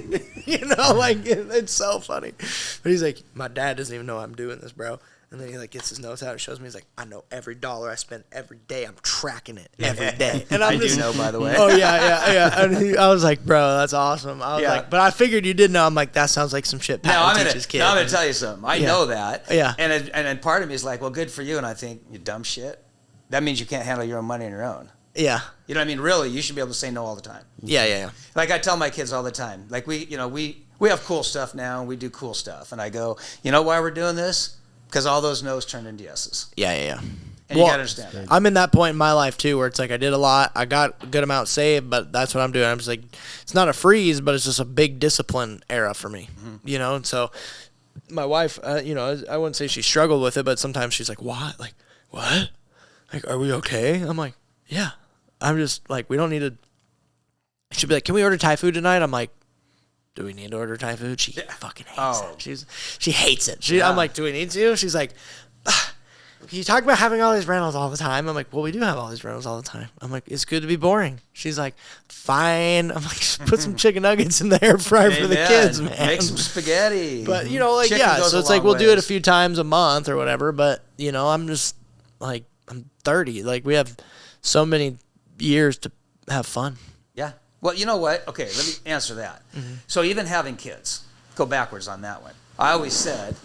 C: like it's so funny. But he's like, my dad doesn't even know I'm doing this, bro. And then he like gets his notes out and shows me. He's like, I know every dollar I spend every day. I'm tracking it every day. And
B: I do know, by the way.
C: Oh yeah. And I was like, bro, that's awesome. I was like, but I figured you did know. I'm like, that sounds like some shit Pat would teach his kid.
B: Now I'm gonna tell you something. I know that.
C: Yeah.
B: And then part of me is like, well, good for you. And I think, you dumb shit. That means you can't handle your own money on your own.
C: Yeah.
B: You know what I mean? Really, you should be able to say no all the time.
C: Yeah.
B: Like I tell my kids all the time. Like we have cool stuff now, and we do cool stuff. And I go, you know why we're doing this? Because all those no's turned into yeses.
C: Yeah.
B: And you got to understand that.
C: I'm in that point in my life too, where it's like I did a lot, I got a good amount saved, but that's what I'm doing. I'm just like, it's not a freeze, but it's just a big discipline era for me, you know. And so, my wife, you know, I wouldn't say she struggled with it, but sometimes she's like, "What? Like, what? Like, are we okay?" I'm like, "Yeah." I'm just like, we don't need to. She'd be like, "Can we order Thai food tonight?" I'm like, "Do we need to order Thai food?" She fucking hates it. She hates it. I'm like, "Do we need to?" She's like, "You talk about having all these rentals all the time." I'm like, "Well, we do have all these rentals all the time." I'm like, "It's good to be boring." She's like, "Fine." I'm like, "Just put some chicken nuggets in the air fryer for the kids, man.
B: Make some spaghetti."
C: But, you know, like,
B: Chicken goes
C: so
B: a
C: it's like
B: long
C: we'll do it a
B: ways.
C: few times a month or whatever. But, you know, I'm just like, I'm 30. Like, we have so many years to have fun.
B: Yeah. Well, you know what? Okay, let me answer that. So even having kids, go backwards on that one. I always said,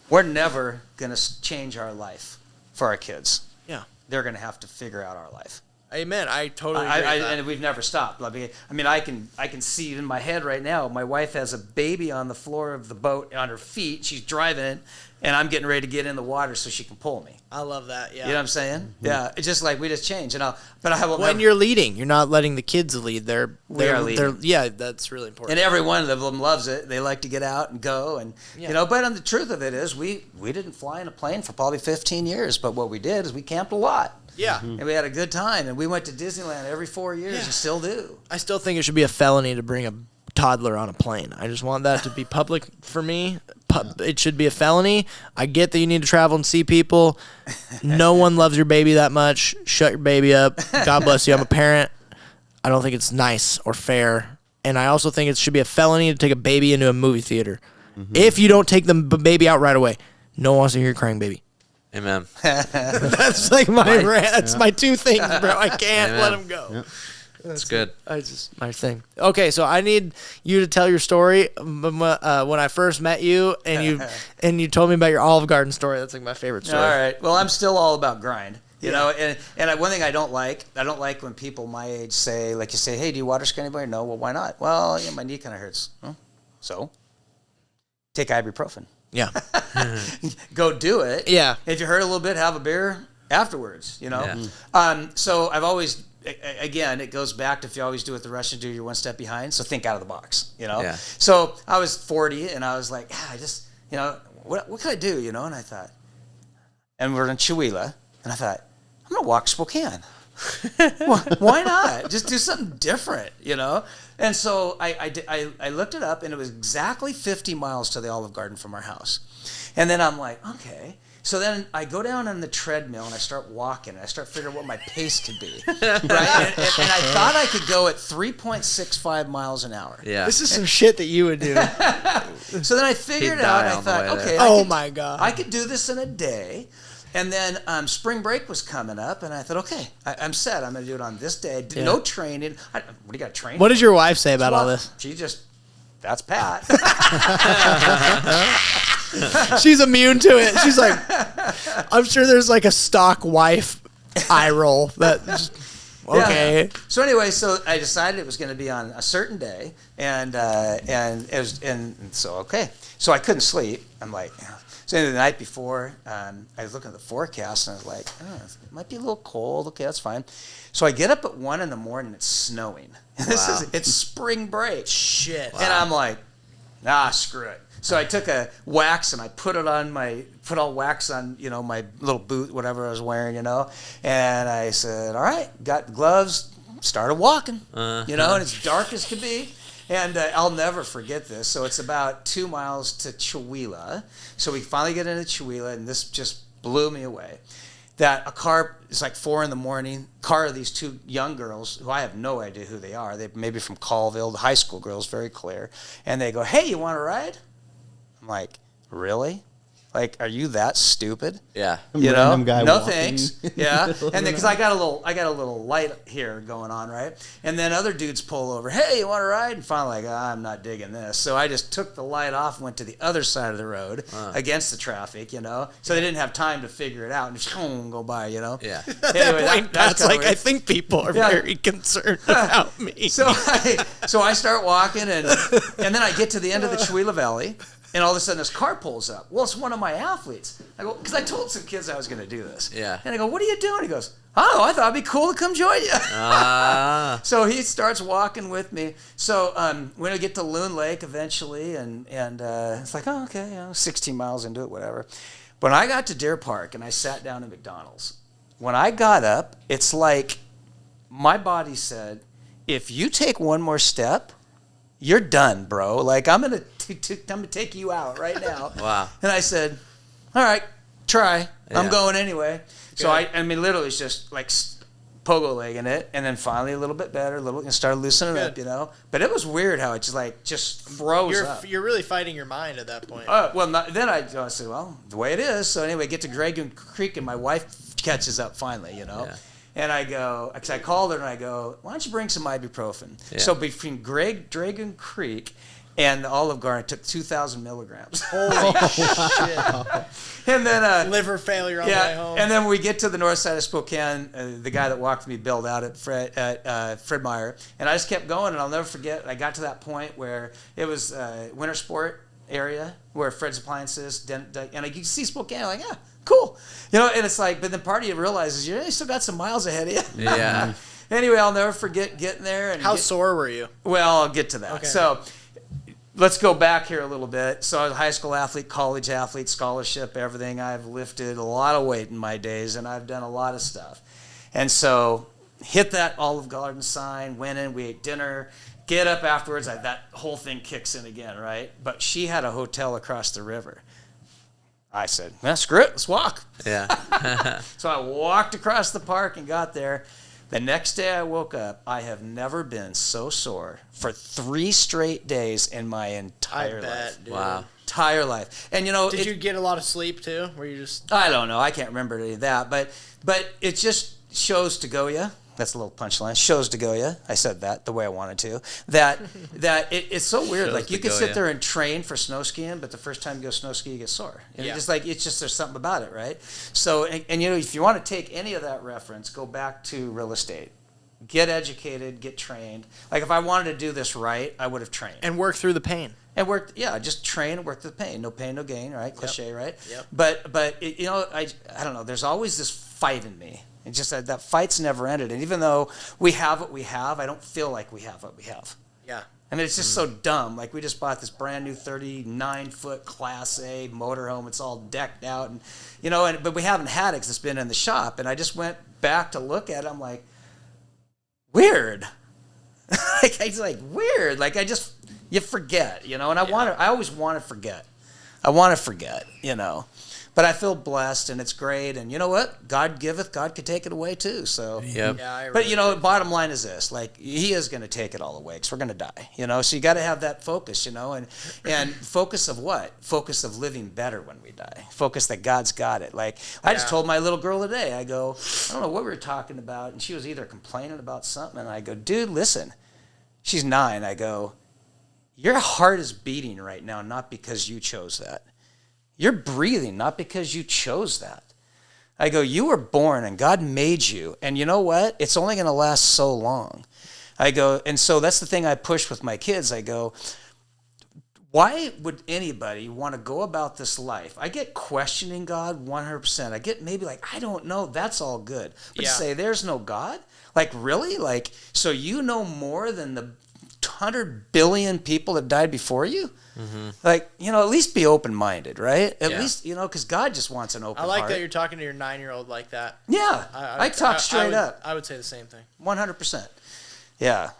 B: we're never going to change our life for our kids.
C: Yeah.
B: They're going to have to figure out our life.
C: Amen. I totally agree with that.
B: And we've never stopped. I mean, I can see it in my head right now. My wife has a baby on the floor of the boat on her feet. She's driving it, and I'm getting ready to get in the water so she can pull me.
C: I love that. Yeah.
B: You know what I'm saying? Yeah. It's just like we just changed.
C: When you're leading, you're not letting the kids lead.
B: We are leading.
C: Yeah, that's really important.
B: And every one of them loves it. They like to get out and go, and you know. But the truth of it is, we didn't fly in a plane for probably 15 years. But what we did is we camped a lot.
C: Yeah.
B: And we had a good time, and we went to Disneyland every 4 years, and still do.
C: I still think it should be a felony to bring a toddler on a plane. I just want that to be public for me. It should be a felony. I get that you need to travel and see people. No one loves your baby that much. Shut your baby up. God bless you. I'm a parent. I don't think it's nice or fair. And I also think it should be a felony to take a baby into a movie theater. If you don't take the baby out right away, no one wants to hear your crying baby.
A: Amen.
C: That's like my rant. That's my two things, bro. I can't let him go.
A: Yep. That's good.
C: My thing. Okay, so I need you to tell your story. When I first met you, and you told me about your Olive Garden story. That's like my favorite story.
B: All right. Well, I'm still all about grind. You know, and one thing I don't like when people my age say, like you say, "Hey, do you water ski anybody?" No. Well, why not? Well, my knee kind of hurts. Oh, so take ibuprofen.
C: Yeah.
B: Go do it.
C: Yeah.
B: If you hurt a little bit, have a beer afterwards, you know?
A: Yeah.
B: So I've always, again, it goes back to if you always do what the Russians do, you're one step behind. So think out of the box, you know?
A: Yeah.
B: So I was 40 and I was like, I just, you know, what can I do, you know? And I thought, and we're in Chihuahua, and I thought, I'm going to walk Spokane. Why not? Just do something different, you know? And so I looked it up, and it was exactly 50 miles to the Olive Garden from our house. And then I'm like, okay. So then I go down on the treadmill, and I start walking, and I start figuring out what my pace could be. Right? And I thought I could go at 3.65 miles an hour.
A: Yeah.
C: This is some shit that you would do.
B: So then I figured it out, and I thought, okay.
C: My God.
B: I could do this in a day. And then spring break was coming up, and I thought, okay, I'm set. I'm going to do it on this day. No training. What do you got to train?
C: What does your wife say about all this?
B: She just, that's Pat.
C: She's immune to it. She's like, I'm sure there's like a stock wife eye roll that just, okay.
B: Yeah. So anyway, so I decided it was going to be on a certain day, and it was, and so okay. So I couldn't sleep. I'm like, so anyway, the night before, I was looking at the forecast, and I was like, it might be a little cold. Okay, that's fine. So I get up at 1 a.m. It's snowing.
A: Wow.
B: It's spring break.
C: Shit.
B: And I'm like, screw it. So I took a wax and I put all wax on, you know, my little boot, whatever I was wearing, you know. And I said, all right, got gloves, started walking, you know, and it's dark as could be. And I'll never forget this. So it's about 2 miles to Chihuahua. So we finally get into Chihuahua, and this just blew me away. That a car, it's like 4 a.m, car of these two young girls, who I have no idea who they are. They may be from Colville, the high school girls, very clear. And they go, hey, you want to ride? I'm like, really? Like, are you that stupid?
A: Yeah.
B: You know,
D: guy
B: no
D: walking.
B: thanks. Yeah, and then because I got a little light here going on, right? And then other dudes pull over. Hey, you want to ride? And finally, like, I'm not digging this. So I just took the light off and went to the other side of the road against the traffic, you know. So they didn't have time to figure it out and just go by, you know.
A: Yeah.
B: Anyway,
C: That's like,
B: weird.
C: I think people are very concerned about me.
B: So I start walking, and then I get to the end of the Chihuahua Valley, And all of a sudden, this car pulls up. Well, it's one of my athletes. I go, because I told some kids I was going to do this.
A: Yeah.
B: And I go, what are you doing? He goes, oh, I thought it'd be cool to come join you. So he starts walking with me. So we're going to get to Loon Lake eventually. And it's like, oh, okay, 16 miles into it, whatever. When I got to Deer Park and I sat down at McDonald's, when I got up, it's like my body said, if you take one more step, you're done, bro. Like, I'm gonna take you out right now.
A: Wow.
B: And I said, all right, try.
A: Yeah.
B: I'm going anyway. Good. So I mean, literally, it's just like pogo legging it, and then finally a little bit better, and started loosening up, But it was weird how it just froze up.
C: You're really fighting your mind at that point.
B: Then I said, well, the way it is. So anyway, get to Dragon Creek, and my wife catches up finally, Yeah. And I go, because I called her and I go, why don't you bring some ibuprofen? Yeah. So between Dragon Creek and the Olive Garden, I took 2,000 milligrams.
C: Holy shit.
B: And then
C: liver failure on the way home.
B: And then we get to the north side of Spokane. The guy that walked me bailed out at Fred Meyer. And I just kept going, and I'll never forget, I got to that point where it was winter sport area where Fred's Appliances, and you can see Spokane, like, yeah, cool. And it's like, but then part of you realizes you still got some miles ahead of you.
A: Yeah.
B: Anyway, I'll never forget getting there. And
C: how sore were you?
B: Well, I'll get to that. Okay. So let's go back here a little bit. So I was a high school athlete, college athlete, scholarship, everything. I've lifted a lot of weight in my days, and I've done a lot of stuff. And so hit that Olive Garden sign, went in, we ate dinner, get up afterwards, that whole thing kicks in again, right? But she had a hotel across the river. I said, screw it, let's walk.
A: Yeah.
B: So I walked across the park and got there. The next day I woke up, I have never been so sore for 3 straight days in my entire life.
C: Dude.
A: Wow.
B: Entire life. And
C: did you get a lot of sleep too? Were you just
B: I don't know. I can't remember any of that. But it just shows to go ya. That's a little punchline. Shows to go ya. I said that the way I wanted to. That it's so weird.
A: Shows
B: like you
A: to
B: can
A: go
B: sit
A: ya.
B: there and train for snow skiing, but the first time you go snow ski, you get sore. And
C: Yeah.
B: it's just there's something about it, right? So and if you want to take any of that reference, go back to real estate. Get educated, get trained. Like if I wanted to do this right, I would have trained.
C: and work through the pain.
B: And just train and work through the pain. No pain, no gain, right? Cliche, right?
C: Yep.
B: But I don't know. There's always this fight in me. It's just that fight's never ended. And even though we have what we have, I don't feel like we have what we have.
C: Yeah.
B: I mean, it's just so dumb. Like we just bought this brand new 39-foot Class A motorhome. It's all decked out, and but we haven't had it because it's been in the shop. And I just went back to look at it. I'm like, weird. It's like weird. Like you forget, and I always want to forget. I want to forget, But I feel blessed, and it's great. And you know what? God giveth, God could take it away too. So,
A: Yep.
C: Yeah,
B: but bottom line is this: like He is going to take it all away because we're going to die. So you got to have that focus, and focus of what? Focus of living better when we die. Focus that God's got it. Like I just told my little girl today, I go, I don't know what we were talking about, and she was either complaining about something, and I go, dude, listen. She's 9. I go, your heart is beating right now, not because you chose that. You're breathing, not because you chose that. I go, you were born and God made you. And you know what? It's only going to last so long. I go, and so that's the thing I push with my kids. I go, why would anybody want to go about this life? I get questioning God 100%. I get maybe like, I don't know. That's all good. But to say there's no God? Like, really? Like, so you know more than the 100 billion people that died before you? Mm-hmm. Like, at least be open-minded, right? At least, because God just wants an open heart.
C: that you're talking to your 9-year-old like that.
B: Yeah. I talk straight up.
C: I would say the same thing.
B: 100%. Yeah.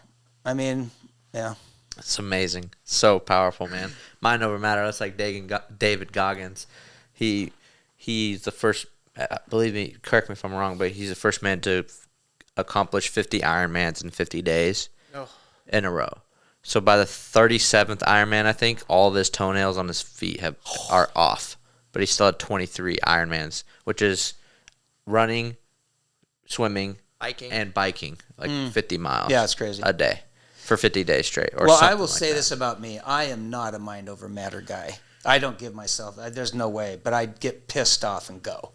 B: I mean, yeah.
A: It's amazing. So powerful, man. Mind over matter. That's like David Goggins. He's the first, believe me, correct me if I'm wrong, but he's the first man to accomplish 50 Ironmans in 50 days in a row. So by the 37th Ironman, I think, all of his toenails on his feet are off. But he still had 23 Ironmans, which is running, swimming, and biking, like 50 miles.
B: Yeah, it's crazy.
A: A day for 50 days straight. Or
B: I will say this about me. I am not a mind over matter guy. I don't give myself, there's no way, but I get pissed off and go.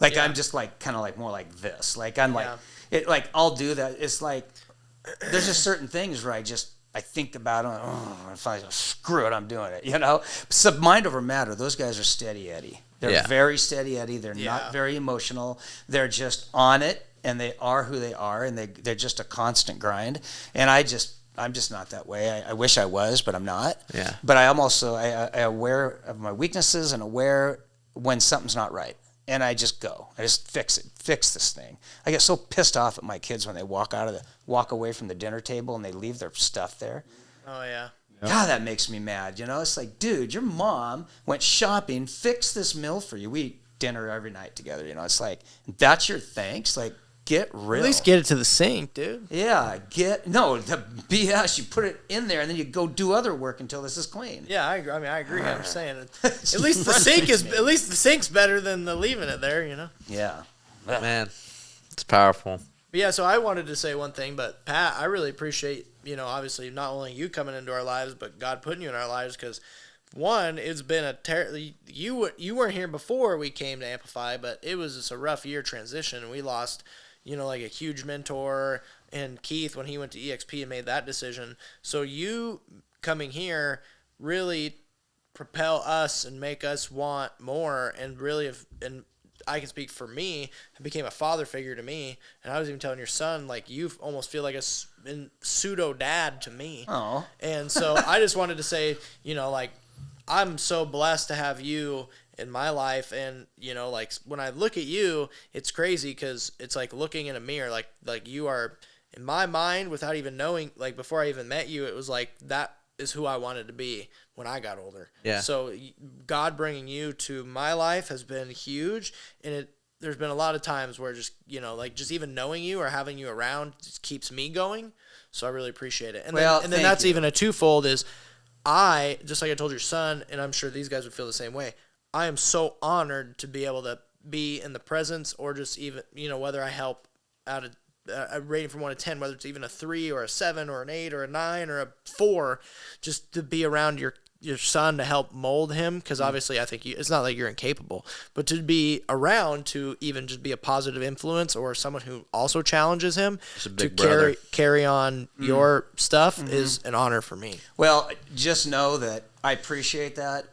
B: Like, I'm just like, kind of like more like this. Like, I'm like, I'll do that. It's like, there's just certain things where I just I think about it, and finally, screw it, I'm doing it, you know? So mind over matter, those guys are steady Eddie. They're very steady Eddie. They're not very emotional. They're just on it, and they are who they are, and they're just a constant grind. And I'm just not that way. I wish I was, but I'm not.
A: Yeah.
B: But I'm also I aware of my weaknesses and aware when something's not right. And I just go. I just fix this thing. I get so pissed off at my kids when they walk away from the dinner table and they leave their stuff there.
C: Oh yeah.
B: God, that makes me mad. You know, it's like, dude, your mom went shopping, fixed this meal for you. We eat dinner every night together. You know, it's like, that's your thanks. Like, get real.
C: At least get it to the sink, dude.
B: Yeah, the BS. You put it in there and then you go do other work until this is clean.
C: Yeah, I agree. I'm saying it. At least the sink's better than the leaving it there. You know.
B: Yeah.
A: Man, it's powerful.
C: But yeah, so I wanted to say one thing, but Pat, I really appreciate, obviously not only you coming into our lives, but God putting you in our lives, because one, it's been you weren't here before we came to Amplify, but it was just a rough year transition, and we lost, like a huge mentor, and Keith when he went to EXP and made that decision. So you coming here really propel us and make us want more, and really and I can speak for me, it became a father figure to me. And I was even telling your son, like, you almost feel like a pseudo dad to me.
B: Oh.
C: And so I just wanted to say, like, I'm so blessed to have you in my life. And, like, when I look at you, it's crazy because it's like looking in a mirror, like you are in my mind without even knowing, like, before I even met you, it was like that is who I wanted to be when I got older.
A: Yeah.
C: So God bringing you to my life has been huge, and there's been a lot of times where just, like just even knowing you or having you around just keeps me going. So I really appreciate it. And then that's even a twofold is just like I told your son, and I'm sure these guys would feel the same way, I am so honored to be able to be in the presence or just even, whether I help out a rating from 1 to 10, whether it's even a 3 or a 7 or an 8 or a 9 or a 4, just to be around your son to help mold him. Because obviously I think it's not like you're incapable, but to be around to even just be a positive influence or someone who also challenges him to carry on your stuff is an honor for me.
B: Well, just know that I appreciate that.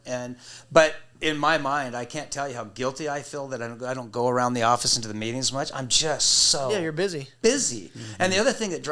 B: But in my mind, I can't tell you how guilty I feel that I don't go around the office into the meetings much. I'm just so
C: you're busy.
B: Mm-hmm. And the other thing that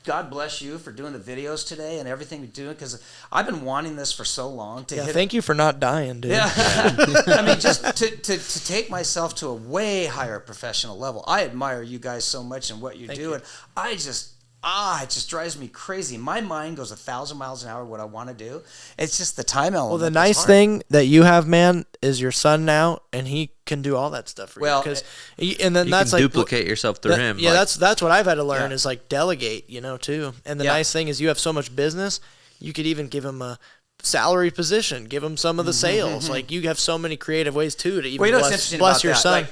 B: God bless you for doing the videos today and everything you're doing, because I've been wanting this for so long.
C: Thank you for not dying, dude.
B: Yeah. I mean, just to take myself to a way higher professional level. I admire you guys so much and what you do, and it just drives me crazy. My mind goes 1,000 miles an hour what I want to do. It's just the time element.
C: Well, the nice thing that you have, man, is your son now, and he can do all that stuff for you. And then that's
A: can
C: like
A: duplicate yourself through him.
C: Yeah, that's what I've had to learn is like delegate, too. And the nice thing is you have so much business, you could even give him a salary position, give him some of the sales. Like you have so many creative ways too to even bless your son.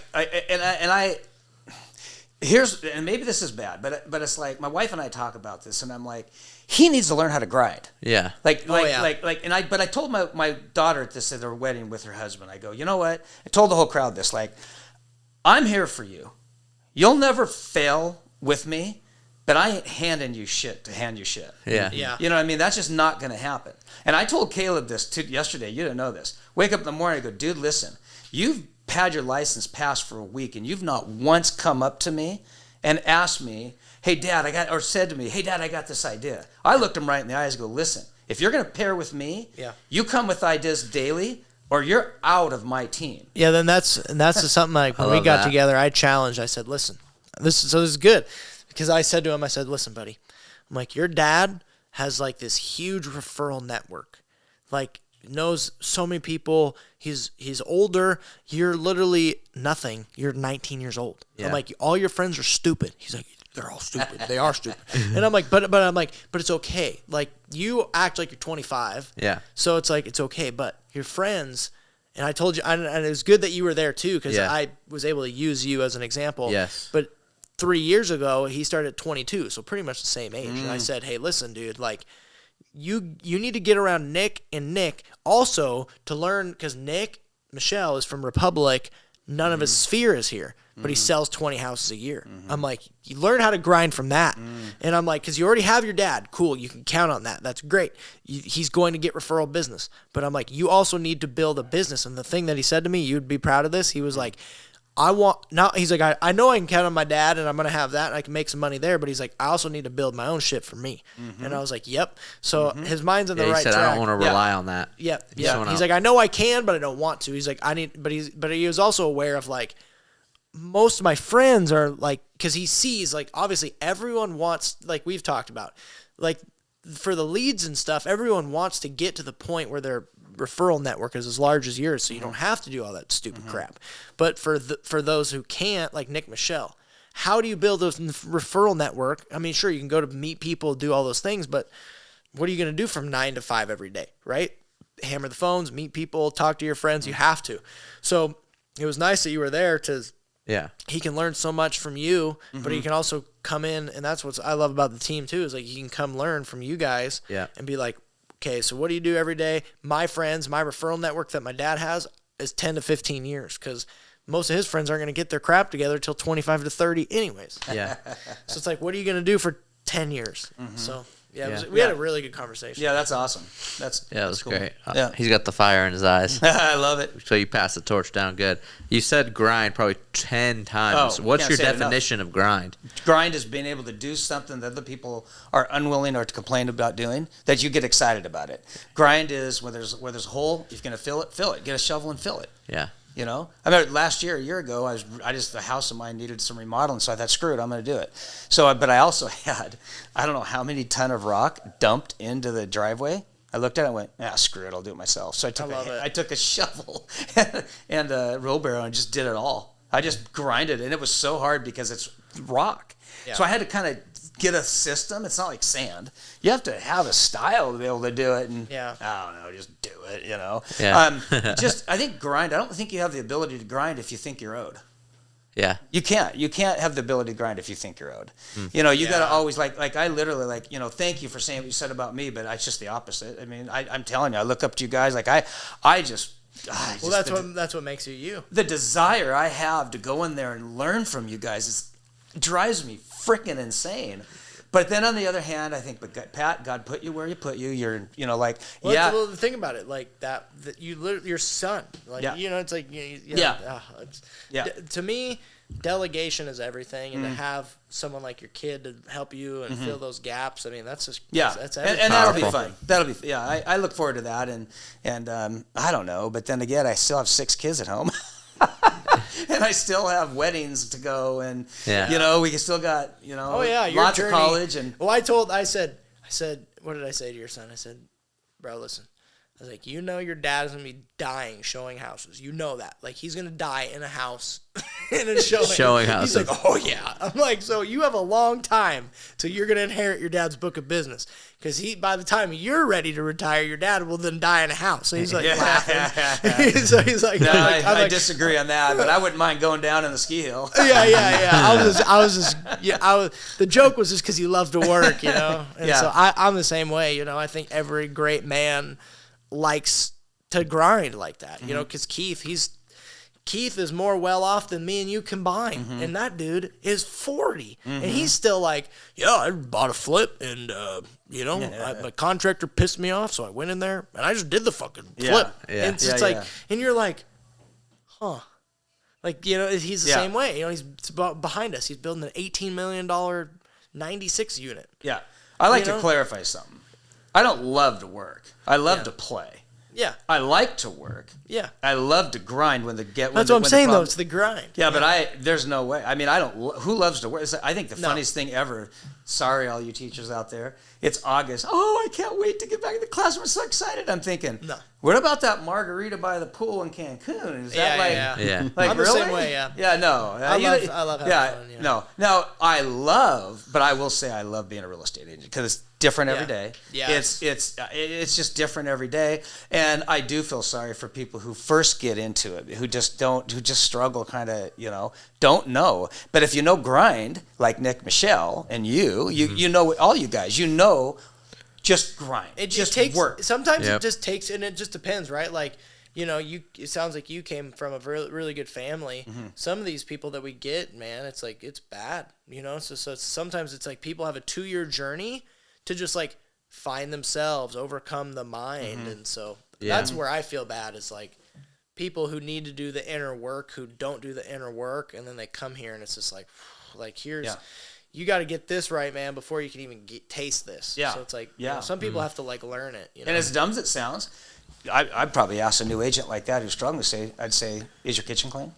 B: And maybe this is bad, but it's like my wife and I talk about this, and I'm like, he needs to learn how to grind.
A: Yeah.
B: But I told my daughter at their wedding with her husband, I go, you know what? I told the whole crowd this, like, I'm here for you. You'll never fail with me, but I ain't handing you shit to hand you shit.
A: Yeah.
C: Yeah.
B: You know what I mean? That's just not going to happen. And I told Caleb this yesterday. You didn't know this. Wake up in the morning, I go, dude, listen, you've had your license passed for a week and you've not once come up to me and asked me, hey dad, said to me, hey dad, I got this idea. I looked him right in the eyes and go, listen, if you're going to pair with me, you come with ideas daily or you're out of my team.
C: Yeah, then that's something like when we got together, I said, listen, this is good. Because I said to him, listen, buddy, I'm like, your dad has like this huge referral network. Like, knows so many people. He's older. You're literally nothing. You're 19 years old. Yeah. I'm like, all your friends are stupid. He's like, they're all stupid. They are stupid. And I'm like, but it's okay. Like, you act like you're 25.
A: Yeah.
C: So it's like, it's okay. But your friends, and I told you, and it was good that you were there too, because I was able to use you as an example.
A: Yes.
C: But 3 years ago, he started at 22, so pretty much the same age. And I said, hey, listen, dude, like, you need to get around Nick also to learn, because Michelle is from Republic. None of his sphere is here. but he sells 20 houses a year. I'm like, you learn how to grind from that. And I'm like, because you already have your dad. Cool, you can count on that. That's great. He's going to get referral business. But I'm like, you also need to build a business. And the thing that he said to me, you'd be proud of this, he was like, he's like, I know I can count on my dad and I'm going to have that and I can make some money there, but he's like, I also need to build my own shit for me. And I was like, yep. So his mind's on the right
A: he said,
C: track.
A: I don't want to rely on that.
C: Yep. Yeah. He's like, I know I can, but I don't want to. He's like, but he was also aware of like, most of my friends are like, cause he sees like, obviously everyone wants, like we've talked about, like for the leads and stuff, everyone wants to get to the point where their referral network is as large as yours, so you don't have to do all that stupid crap. But for those who can't, like Nick Michelle, how do you build a referral network? I mean, sure, you can go to meet people, do all those things, but what are you going to do from 9 to 5 every day, right? Hammer the phones, meet people, talk to your friends. You have to. So it was nice that you were there he can learn so much from you, but he can also come in, and that's what I love about the team too, is like he can come learn from you guys and be like, okay, so what do you do every day? My friends, my referral network that my dad has is 10 to 15 years because most of his friends aren't going to get their crap together till 25 to 30 anyways. Yeah. So it's like, what are you going to do for 10 years? So, we had a really good conversation.
B: Yeah, that's awesome. It
A: was cool. Great. He's got the fire in his eyes.
B: I love it.
A: So you passed the torch down good. You said grind probably 10 times. What's your definition of grind?
B: Grind is being able to do something that other people are unwilling or to complain about doing, that you get excited about it. Grind is where there's a hole, if you're going to fill it. Get a shovel and fill it.
A: Yeah.
B: You know, I mean, a year ago, the house of mine needed some remodeling, so I thought, screw it, I'm going to do it. So, but I also had, I don't know how many ton of rock dumped into the driveway. I looked at it and went, screw it, I'll do it myself. So I took a shovel and a wheelbarrow and just did it all. I just grinded, and it was so hard because it's rock. Yeah. So I had to kind of get a system. It's not like sand. You have to have a style to be able to do it. And I don't know, just do it, you know. Yeah. I think grind. I don't think you have the ability to grind if you think you're owed.
A: Yeah.
B: You can't. You can't have the ability to grind if you think you're owed. You know, you got to always like I literally thank you for saying what you said about me, but it's just the opposite. I mean, I'm telling you, I look up to you guys. Like
C: that's what makes you you.
B: The desire I have to go in there and learn from you guys drives me freaking insane. But then on the other hand, I think, but Pat, God put you where He put you. You're,
C: Well, think about it, like that you literally, your son, like it's like to me, delegation is everything, and to have someone like your kid to help you and fill those gaps. I mean, that's just that's everything.
B: And that'll be fun. That'll be I look forward to that, and I don't know, but then again, I still have 6 kids at home. And I still have weddings to go, and we still got lots of college. And
C: I said, what did I say to your son? I said, bro, listen. I was like, your dad is gonna be dying showing houses. You know that. Like, he's gonna die in a house in a showing houses. He's like, oh yeah. I'm like, so you have a long time till you're gonna inherit your dad's book of business. Because by the time you're ready to retire, your dad will then die in a house. So he's like laughing. So he's like,
B: no, I disagree on that, but I wouldn't mind going down in the ski hill. The joke was just because you love to work, And so I'm the same way, I think every great man likes to grind like that, because Keith is more well off than me and you combined, and that dude is 40, and he's still like, I bought a flip, and my contractor pissed me off, so I went in there and I just did the fucking flip. And it's like, and you're like, huh. Like, he's the same way. He's behind us. He's building an $18 million 96 unit. Yeah. I like to clarify something. I don't love to work. I love to play.
C: Yeah.
B: I like to work.
C: Yeah.
B: I love to grind when
C: That's what I'm saying, though. It's the grind.
B: Yeah, but there's no way. I mean, who loves to work? I think the funniest thing ever, sorry, all you teachers out there, it's August. Oh, I can't wait to get back in the classroom. I'm so excited. I'm thinking, what about that margarita by the pool in Cancun? Is that like
C: I'm
B: really?
C: The same way, yeah.
B: Yeah, no.
C: I love having fun. Yeah.
B: No. Now, but I will say I love being a real estate agent because it's different every day.
C: Yeah.
B: It's just different every day. And I do feel sorry for people who first get into it, who just struggle kind of, don't know. But if you know grind, like Nick Michelle and you know, all you guys, just grind.
C: It just takes work. Sometimes it just takes, and it just depends, right? Like, it sounds like you came from a really, really good family. Some of these people that we get, man, it's like, it's bad, so sometimes it's like people have a 2-year journey to just like find themselves, overcome the mind. And so that's where I feel bad, is like people who need to do the inner work, who don't do the inner work, and then they come here and it's just like here's you got to get this right, man, before you can even taste this. So it's like some people have to like learn it,
B: And as dumb as it sounds, I'd probably ask a new agent like that who's struggling I'd say, is your kitchen clean?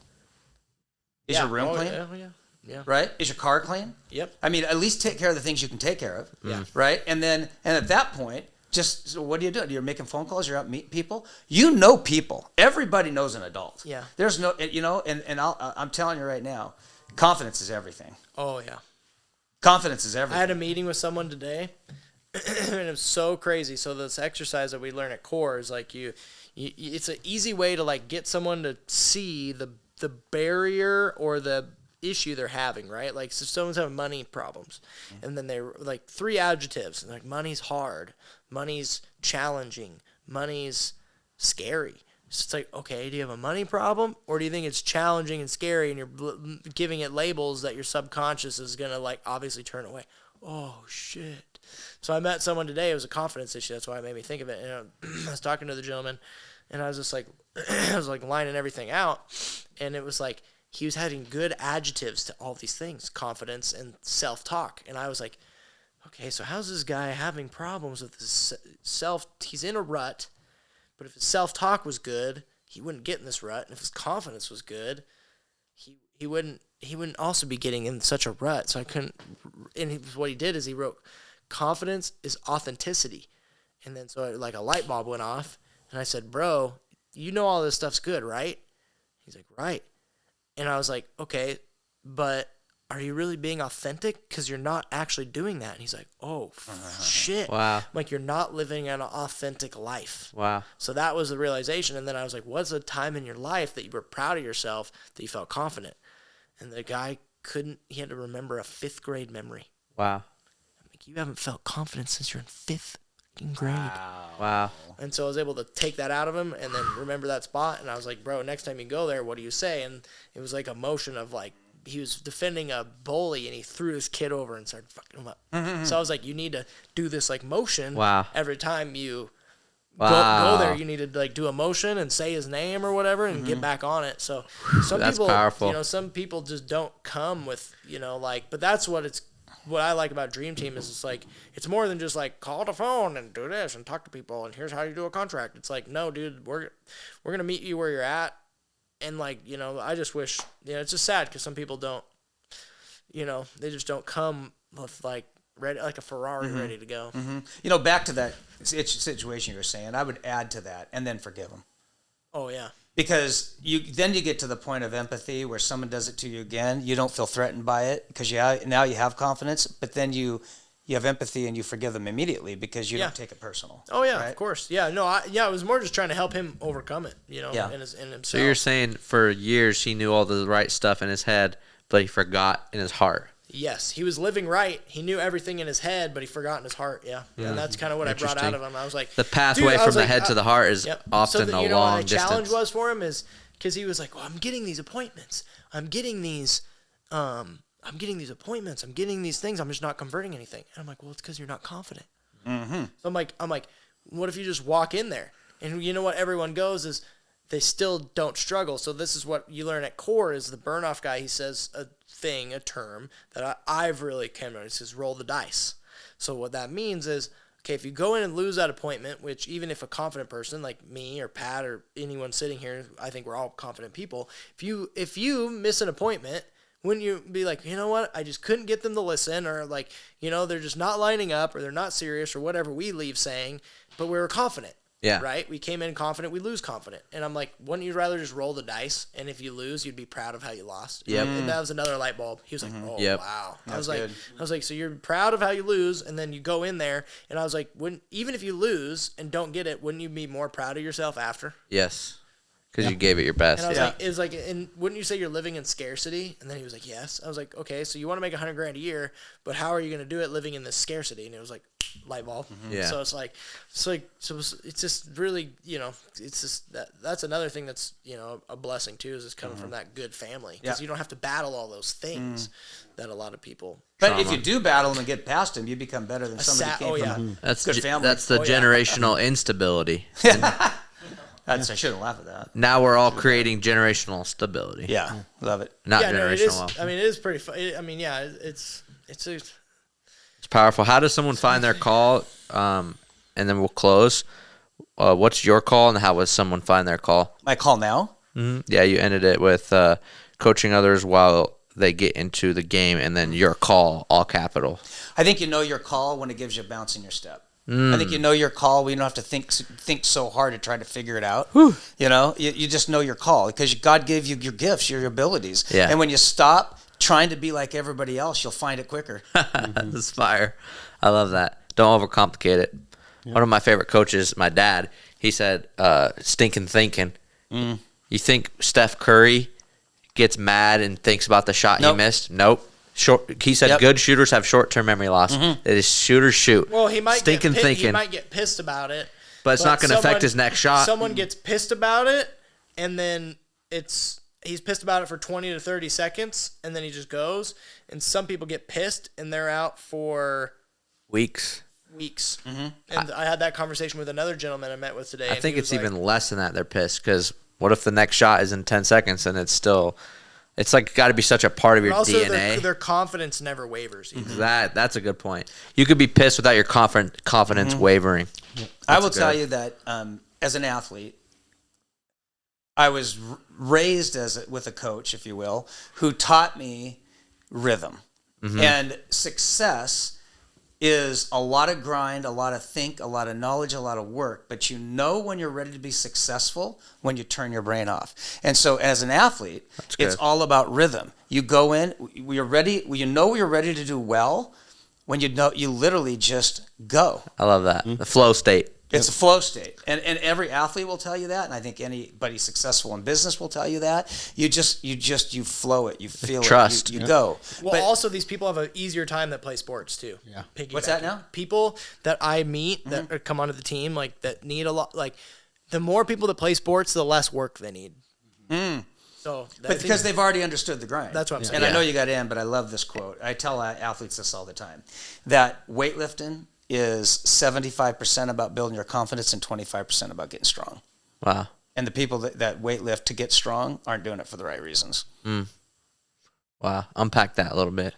B: Is your room clean?
C: Yeah.
B: Right? Is your car clean?
C: Yep.
B: I mean, at least take care of the things you can take care of. Yeah. Right? And at that point, so what do you do? You're making phone calls. You're out meeting people. You know people. Everybody knows an adult.
C: Yeah.
B: There's no, and I'm telling you right now, confidence is everything.
C: Oh yeah.
B: Confidence is everything.
C: I had a meeting with someone today, and it was so crazy. So this exercise that we learn at Core is like it's an easy way to like get someone to see the barrier or the issue they're having, right? Like, so someone's having money problems, and then they're like 3 adjectives, like money's hard, money's challenging, money's scary. So it's like, okay, do you have a money problem, or do you think it's challenging and scary, and you're giving it labels that your subconscious is gonna like obviously turn away? Oh shit. So I met someone today. It was a confidence issue. That's why it made me think of it. And I was talking to the gentleman, and I was just like, I was like lining everything out, and it was like he was having good adjectives to all these things, confidence and self-talk. And I was like, okay, so how's this guy having problems with his he's in a rut, but if his self-talk was good, he wouldn't get in this rut. And if his confidence was good, he wouldn't also be getting in such a rut. So I couldn't, and what he did is he wrote, confidence is authenticity. And then so like a light bulb went off, and I said, bro, you know all this stuff's good, right? He's like, right. And I was like, okay, but are you really being authentic? Because you're not actually doing that. And he's like, oh, shit.
A: Wow.
C: I'm like, you're not living an authentic life.
A: Wow.
C: So that was the realization. And then I was like, what's a time in your life that you were proud of yourself, that you felt confident? And the guy he had to remember a 5th grade memory.
A: Wow.
C: I'm like, you haven't felt confident since you're in 5th grade.
A: Wow.
C: And so I was able to take that out of him and then remember that spot. And I was like, bro, next time you go there, what do you say? And it was like a motion of like, he was defending a bully and he threw his kid over and started fucking him up. So I was like, you need to do this like motion.
A: Wow.
C: Every time you go there, you need to like do a motion and say his name or whatever and get back on it. So some
A: That's
C: people,
A: powerful.
C: some people just don't come with, but that's what I like about Dream Team is it's like, it's more than just like call the phone and do this and talk to people and here's how you do a contract. It's like, no, dude, we're going to meet you where you're at. And like, I just wish, it's just sad because some people don't, they just don't come with like ready, like a Ferrari ready to go.
B: Back to that situation you were saying, I would add to that and then forgive them.
C: Oh yeah.
B: Because you get to the point of empathy where someone does it to you again, you don't feel threatened by it because now you have confidence, but then you have empathy and you forgive them immediately because you don't take it personal.
C: Oh yeah,
B: right?
C: Of course. Yeah, no, it was more just trying to help him overcome it, in himself.
A: So you're saying for years he knew all the right stuff in his head, but he forgot in his heart.
C: Yes, he was living right. He knew everything in his head, but he forgot in his heart. Yeah, and that's kind of what I brought out of him. I was like,
A: the pathway from the head to the heart is often a long distance.
C: The challenge was for him is because he was like, well, I'm getting these appointments. I'm getting these appointments. I'm getting these things. I'm just not converting anything. And I'm like, well, it's because you're not confident. So I'm like, what if you just walk in there? And you know what everyone goes is they still don't struggle. So this is what you learn at Core is the burn-off guy. He says a term that I've really come to. He says roll the dice. So what that means is, okay, if you go in and lose that appointment, which even if a confident person like me or Pat or anyone sitting here, I think we're all confident people. If you miss an appointment, wouldn't you be like, you know what? I just couldn't get them to listen, or like, they're just not lining up, or they're not serious, or whatever we leave saying, but we were confident.
A: Yeah.
C: Right? We came in confident, we lose confident. And I'm like, wouldn't you rather just roll the dice? And if you lose, you'd be proud of how you lost.
A: Yep.
C: And that was another light bulb. He was like, oh,
A: Yep.
C: wow. I
B: That's
C: was
B: good.
C: like, so you're proud of how you lose, and then you go in there, and I was like, even if you lose and don't get it, wouldn't you be more proud of yourself after?
A: Yes. Because you gave it your best.
C: And I was like, and wouldn't you say you're living in scarcity? And then he was like, yes. I was like, okay, so you want to make $100,000 a year, but how are you going to do it living in this scarcity? And it was like, light bulb.
A: Yeah.
C: So it's just really, it's just that's another thing that's, a blessing too, is coming from that good family, because you don't have to battle all those things that a lot of people.
B: But if you do battle them and get past them, you become better than somebody who came from
A: That's
B: good family.
A: That's the generational instability.
B: I shouldn't laugh at that.
A: Now we're all creating generational stability.
B: Yeah, love it.
A: Not
C: No, it
A: generational
C: is.
A: wealth.
C: I mean, it is pretty fun. It's
A: It's powerful. How does someone find their call? And then we'll close. What's your call, and how does someone find their call?
B: My call now?
A: Mm-hmm. Yeah, you ended it with coaching others while they get into the game, and then your call, all capital.
B: I think you know your call when it gives you a bounce in your step. I think you know your call when you don't have to think so hard to try to figure it out. Whew. You just know your call because God gave you your gifts, your abilities.
A: Yeah.
B: And when you stop trying to be like everybody else, you'll find it quicker.
A: That's fire. I love that. Don't overcomplicate it. Yeah. One of my favorite coaches, my dad, he said, stinking thinking. You think Steph Curry gets mad and thinks about the shot he missed? Nope. He said good shooters have short-term memory loss. It is shooters shoot.
C: Well, he might
A: stinking thinking.
C: He might get pissed about it,
A: but it's not going to affect his next shot.
C: Someone gets pissed about it, and then he's pissed about it for 20 to 30 seconds, and then he just goes. And some people get pissed, and they're out for
A: weeks.
C: And I had that conversation with another gentleman I met with today.
A: I think it's even less than that. They're pissed because what if the next shot is in 10 seconds and it's still. It's like got to be such a part of your DNA.
C: Their confidence never wavers either.
A: That's a good point. You could be pissed without your confidence wavering.
B: I will tell you that as an athlete, I was raised with a coach, if you will, who taught me rhythm. And success is a lot of grind, a lot of think, a lot of knowledge, a lot of work. But you know when you're ready to be successful when you turn your brain off. And so as an athlete, it's all about rhythm. You go in, you're ready. You know you're ready to do well when you literally just go.
A: I love that. The flow state.
B: It's a flow state. And every athlete will tell you that. And I think anybody successful in business will tell you that. You flow it. You feel
A: Trust.
B: it. You go.
C: Well, also these people have an easier time that play sports too. Yeah.
B: What's that now?
C: People that I meet that come onto the team, like that need a lot, like the more people that play sports, the less work they need. So,
B: but because they've already understood the grind.
C: That's what I'm saying.
B: And I know you got in, but I love this quote. I tell athletes this all the time, that weightlifting is 75% about building your confidence and 25% about getting strong.
A: Wow.
B: And the people that weightlift to get strong aren't doing it for the right reasons.
A: Wow. Unpack that a little bit.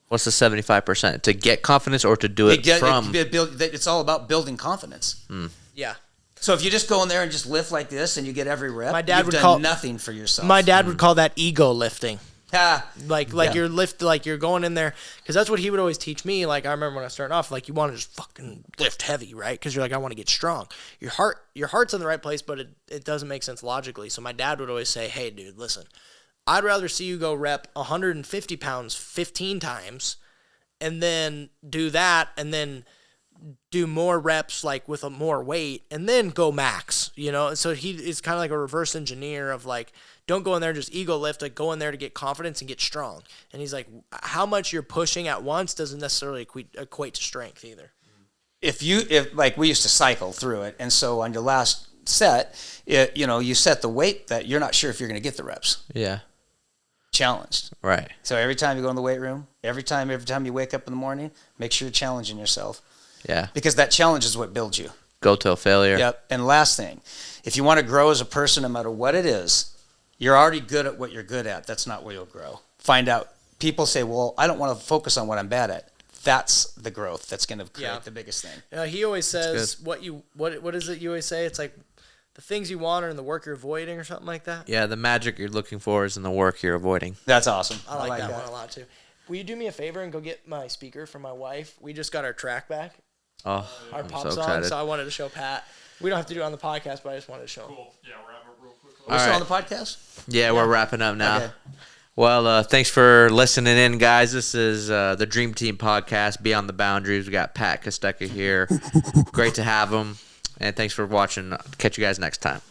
A: What's the 75%? To get confidence or to do it from?
B: It's all about building confidence.
C: Yeah.
B: So if you just go in there and just lift like this and you get every rep, you've done nothing for yourself.
C: My dad would call that ego lifting. Like
B: you're
C: you're going in there, because that's what he would always teach me. Like I remember when I started off, like you want to just fucking lift heavy, right? Because you're like, I want to get strong. Your heart's in the right place, but it doesn't make sense logically. So my dad would always say, hey dude, listen, I'd rather see you go rep 150 pounds 15 times and then do that and then do more reps like with a more weight and then go max, So he is kind of like a reverse engineer of like, don't go in there and just ego lift, like go in there to get confidence and get strong. And he's like, how much you're pushing at once doesn't necessarily equate to strength either.
B: If like we used to cycle through it, and so on your last set, you set the weight that you're not sure if you're going to get the reps.
A: Yeah.
B: Challenged.
A: Right.
B: So every time you go in the weight room, every time you wake up in the morning, make sure you're challenging yourself.
A: Yeah.
B: Because that challenge is what builds you.
A: Go till failure.
B: Yep. And last thing, if you want to grow as a person, no matter what it is, you're already good at what you're good at. That's not where you'll grow. Find out. People say, well, I don't want to focus on what I'm bad at. That's the growth that's going to create the biggest thing.
C: He always says, what is it you always say? It's like the things you want are in the work you're avoiding or something like that.
A: Yeah, the magic you're looking for is in the work you're avoiding.
B: That's awesome.
C: I like that one a lot too. Will you do me a favor and go get my speaker for my wife? We just got our track back.
A: Oh,
C: our
A: I'm
C: pop
A: so
C: song.
A: excited.
C: So I wanted to show Pat. We don't have to do it on the podcast, but I just wanted to show him.
D: Cool. Yeah, we're at it real quick.
B: Are we still on the podcast?
A: Yeah, we're wrapping up now.
B: Okay.
A: Well, thanks for listening in, guys. This is the Dream Team Podcast, Beyond the Boundaries. We got Pat Kostecka here. Great to have him. And thanks for watching. Catch you guys next time.